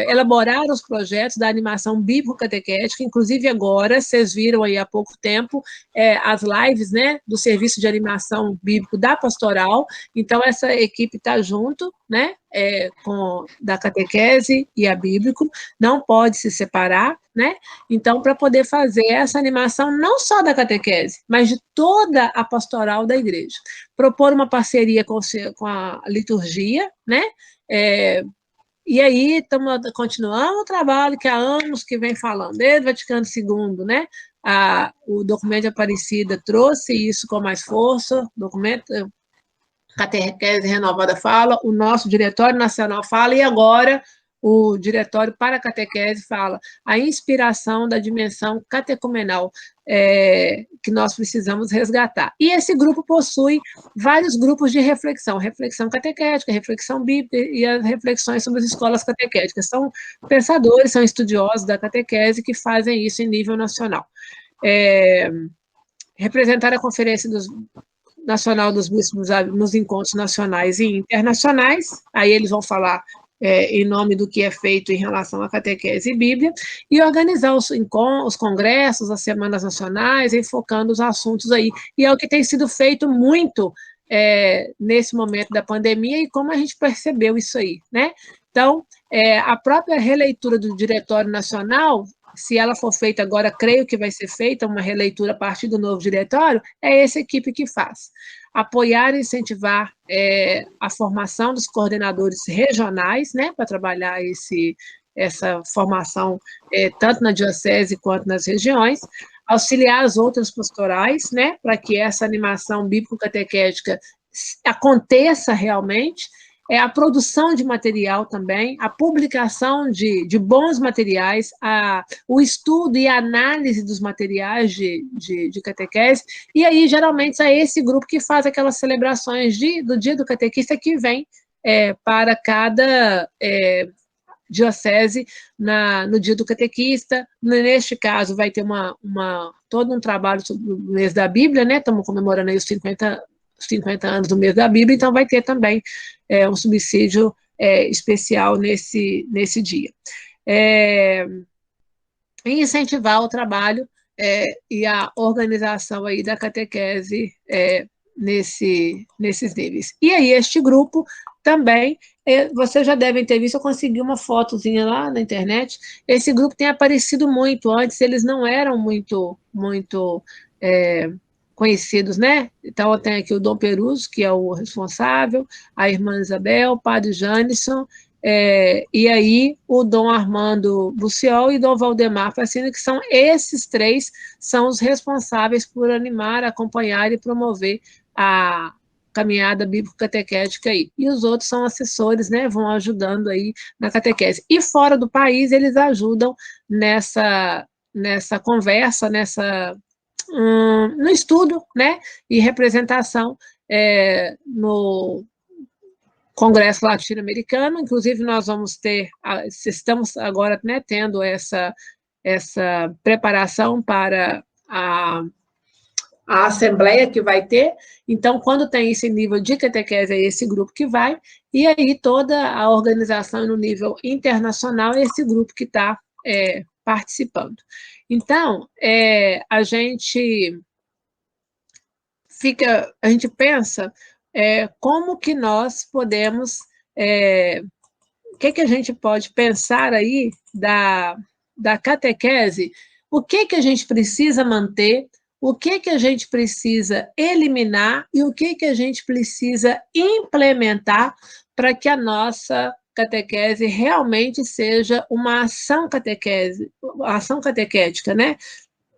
elaborar os projetos da animação bíblico-catequética, inclusive agora, vocês viram aí há pouco tempo, as lives, né, do serviço de animação bíblico da pastoral, então essa equipe está junto, né, da catequese e a bíblico, não pode se separar, né, então para poder fazer essa animação não só da catequese, mas de toda a pastoral da igreja, propor uma parceria com a liturgia, né, e aí continuamos o trabalho que há anos que vem falando, desde o Vaticano II, né, o documento de Aparecida trouxe isso com mais força, documento Catequese Renovada fala, o nosso Diretório Nacional fala, e agora o Diretório para a Catequese fala a inspiração da dimensão catecumenal que nós precisamos resgatar. E esse grupo possui vários grupos de reflexão catequética, reflexão bíblica e as reflexões sobre as escolas catequéticas. São pensadores, são estudiosos da catequese que fazem isso em nível nacional. Representar a Conferência Nacional dos Bispos nos encontros nacionais e internacionais, aí eles vão falar em nome do que é feito em relação à catequese e Bíblia, e organizar os congressos, as semanas nacionais, enfocando os assuntos aí. E é o que tem sido feito muito nesse momento da pandemia, e como a gente percebeu isso aí, né? Então, a própria releitura do Diretório Nacional, se ela for feita agora, creio que vai ser feita uma releitura a partir do novo diretório, é essa equipe que faz. Apoiar e incentivar a formação dos coordenadores regionais, né, para trabalhar essa formação tanto na diocese quanto nas regiões, auxiliar as outras pastorais, né, para que essa animação bíblico-catequética aconteça realmente, a produção de material também, a publicação de bons materiais, o estudo e a análise dos materiais de catequese, e aí, geralmente, é esse grupo que faz aquelas celebrações do Dia do Catequista que vem para cada diocese no Dia do Catequista. Neste caso, vai ter todo um trabalho sobre o mês da Bíblia, né? Estamos comemorando aí os 50 anos do mês da Bíblia, então vai ter também um subsídio especial nesse dia. E incentivar o trabalho e a organização aí da catequese nesses níveis. E aí, este grupo também, vocês já devem ter visto, eu consegui uma fotozinha lá na internet, esse grupo tem aparecido muito, antes eles não eram muito conhecidos, né? Então, eu tenho aqui o Dom Peruso, que é o responsável, a irmã Isabel, o padre Janisson, e aí o Dom Armando Buciol e Dom Valdemar Facina, que são esses três, são os responsáveis por animar, acompanhar e promover a caminhada bíblico-catequética aí. E os outros são assessores, né? Vão ajudando aí na catequese. E fora do país, eles ajudam nessa conversa, no estudo, né, e representação no Congresso Latino-Americano. Inclusive, nós vamos estamos agora, né, tendo essa preparação para a assembleia que vai ter. Então, quando tem esse nível de catequese, é esse grupo que vai, e aí toda a organização no nível internacional é esse grupo que está participando. Então, a gente pensa como que nós podemos, o que a gente pode pensar aí da catequese, o que a gente precisa manter, o que a gente precisa eliminar e o que a gente precisa implementar para que a nossa catequese realmente seja uma ação catequética, né?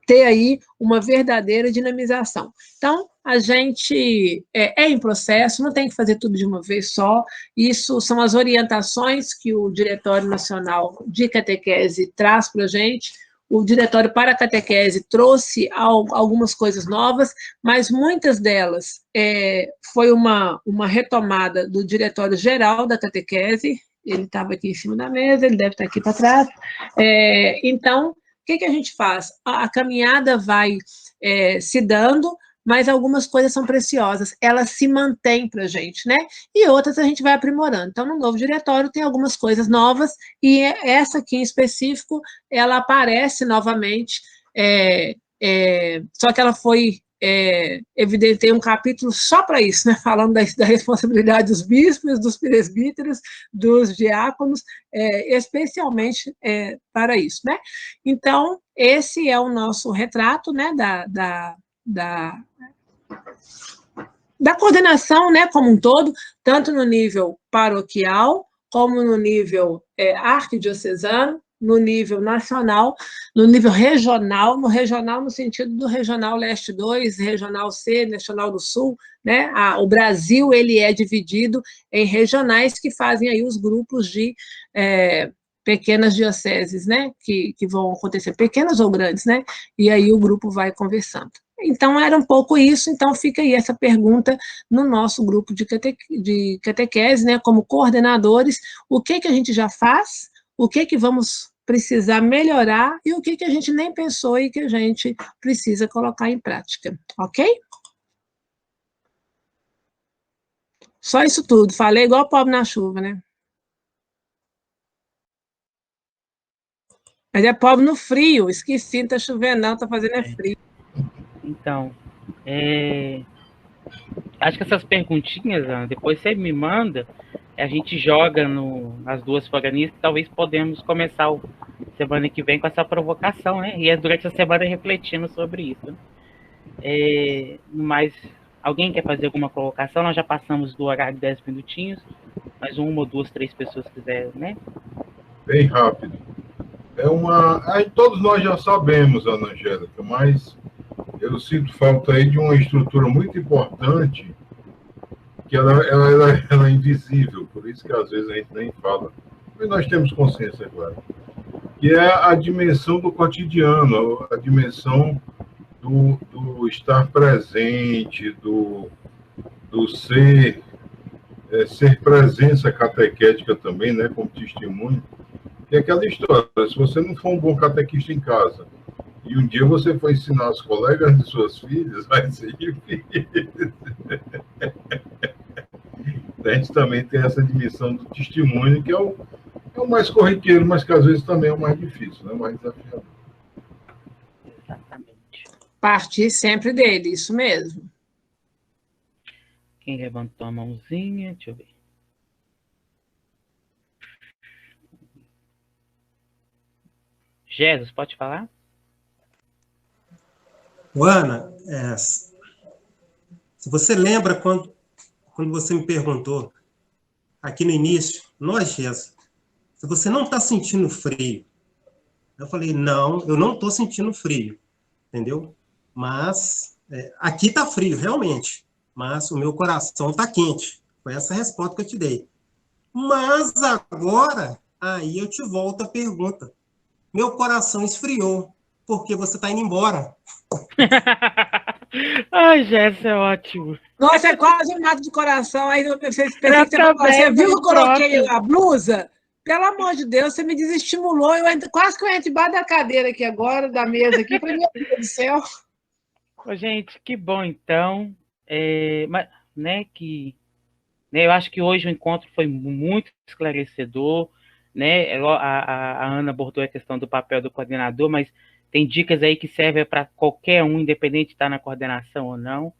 Ter aí uma verdadeira dinamização. Então, a gente em processo, não tem que fazer tudo de uma vez só, isso são as orientações que o Diretório Nacional de Catequese traz para a gente. O Diretório para a Catequese trouxe algumas coisas novas, mas muitas delas foi uma retomada do Diretório Geral da Catequese. Ele estava aqui em cima da mesa, ele deve estar aqui para trás. Então, o que a gente faz? A caminhada vai se dando, mas algumas coisas são preciosas, elas se mantêm para a gente, né? E outras a gente vai aprimorando. Então, no novo diretório tem algumas coisas novas, e essa aqui em específico, ela aparece novamente, só que ela foi, evidentei um capítulo só para isso, né? Falando da responsabilidade dos bispos, dos presbíteros, dos diáconos, especialmente para isso, né? Então, esse é o nosso retrato, né, da coordenação, né, como um todo, tanto no nível paroquial, como no nível arquidiocesano, no nível nacional, no nível regional, no sentido do Regional Leste 2, Regional C, Nacional do Sul, né? O Brasil, ele é dividido em regionais que fazem aí os grupos de pequenas dioceses, né? Que vão acontecer, pequenas ou grandes, né? E aí o grupo vai conversando. Então, era um pouco isso, então fica aí essa pergunta no nosso grupo de catequese, né? Como coordenadores, o que a gente já faz, o que vamos precisar melhorar e o que a gente nem pensou e que a gente precisa colocar em prática, ok? Só isso tudo, falei igual pobre na chuva, né? Mas é pobre no frio, esqueci, não tá chovendo não, tá fazendo frio. Então, acho que essas perguntinhas, Ana, depois você me manda, a gente joga nas duas foganistas, talvez podemos começar semana que vem com essa provocação, né? E durante a semana refletindo sobre isso. Né? Mas alguém quer fazer alguma provocação? Nós já passamos do horário de 10 minutinhos, mas 1 ou 2, 3 pessoas quiserem, né? Bem rápido. Todos nós já sabemos, Ana Angélica, mas eu sinto falta aí de uma estrutura muito importante, que ela é invisível, por isso que às vezes a gente nem fala. Mas nós temos consciência, claro. Que é a dimensão do cotidiano, a dimensão do estar presente, do ser presença catequética também, né, como testemunho. Que é aquela história, se você não for um bom catequista em casa, e um dia você for ensinar os colegas de suas filhas, vai ser difícil. A gente também tem essa dimensão do testemunho, que é o mais corriqueiro, mas que às vezes também é o mais difícil, né? O mais desafiador. Exatamente. Partir sempre dele, isso mesmo. Quem levantou a mãozinha? Deixa eu ver. Jesus, pode falar? Ana, se você lembra quando você me perguntou aqui no início, Jesus, se você não está sentindo frio, eu falei, não, eu não estou sentindo frio, entendeu? Mas aqui está frio, realmente, mas o meu coração está quente. Foi essa a resposta que eu te dei. Mas agora, aí eu te volto a pergunta. Meu coração esfriou, porque você está indo embora. Ai, Jéssica, é ótimo. Nossa, é quase um mato de coração. Aí você viu que eu coloquei a blusa? Pelo amor de Deus, você me desestimulou. Quase que eu entro debaixo da cadeira aqui agora, da mesa aqui. Meu Deus do céu. Ô, gente, que bom, então. Mas, né, eu acho que hoje o encontro foi muito esclarecedor. Né? A Ana abordou a questão do papel do coordenador, mas tem dicas aí que servem para qualquer um, independente de estar na coordenação ou não,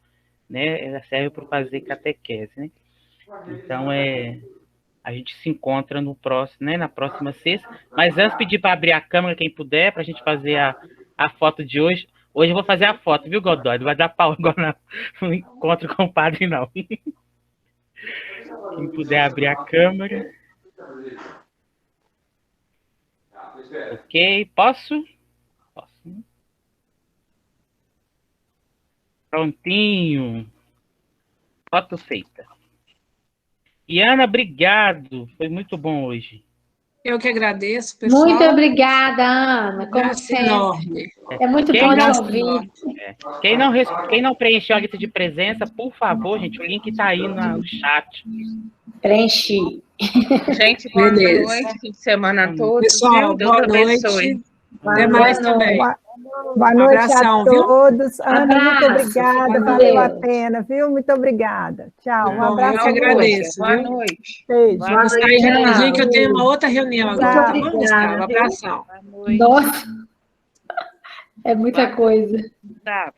né? Ela serve para fazer catequese, né? Então, a gente se encontra no próximo, né? Na próxima sexta. Mas antes, pedir para abrir a câmera, quem puder, para a gente fazer a foto de hoje. Hoje eu vou fazer a foto, viu, Godoy? Não vai dar pau agora no encontro com o padre, não. Quem puder abrir a câmera. Ok, posso? Posso. Prontinho. Foto feita. E Ana, obrigado. Foi muito bom hoje. Eu que agradeço, pessoal. Muito obrigada, Ana, como sempre. Enorme. É muito bom te ouvir. Quem não preencheu a lista de presença, por favor, gente, o link está aí no chat. Preenchi. Gente, boa noite, fim de semana a todos. Pessoal, Deus abençoe. Até mais também. Boa Um noite abração, a viu? todos. Ana, muito Abraço, obrigada, fica com valeu a Deus. pena, viu? Muito obrigada. Tchau, um Bom, eu abraço que a todos. agradeço, Boa viu? noite. Beijo. Vamos sair rapidinho que eu tenho uma outra reunião Muito agora, tá bom, obrigada, Gustavo? viu? Abração. Nossa, é muita coisa. Tá.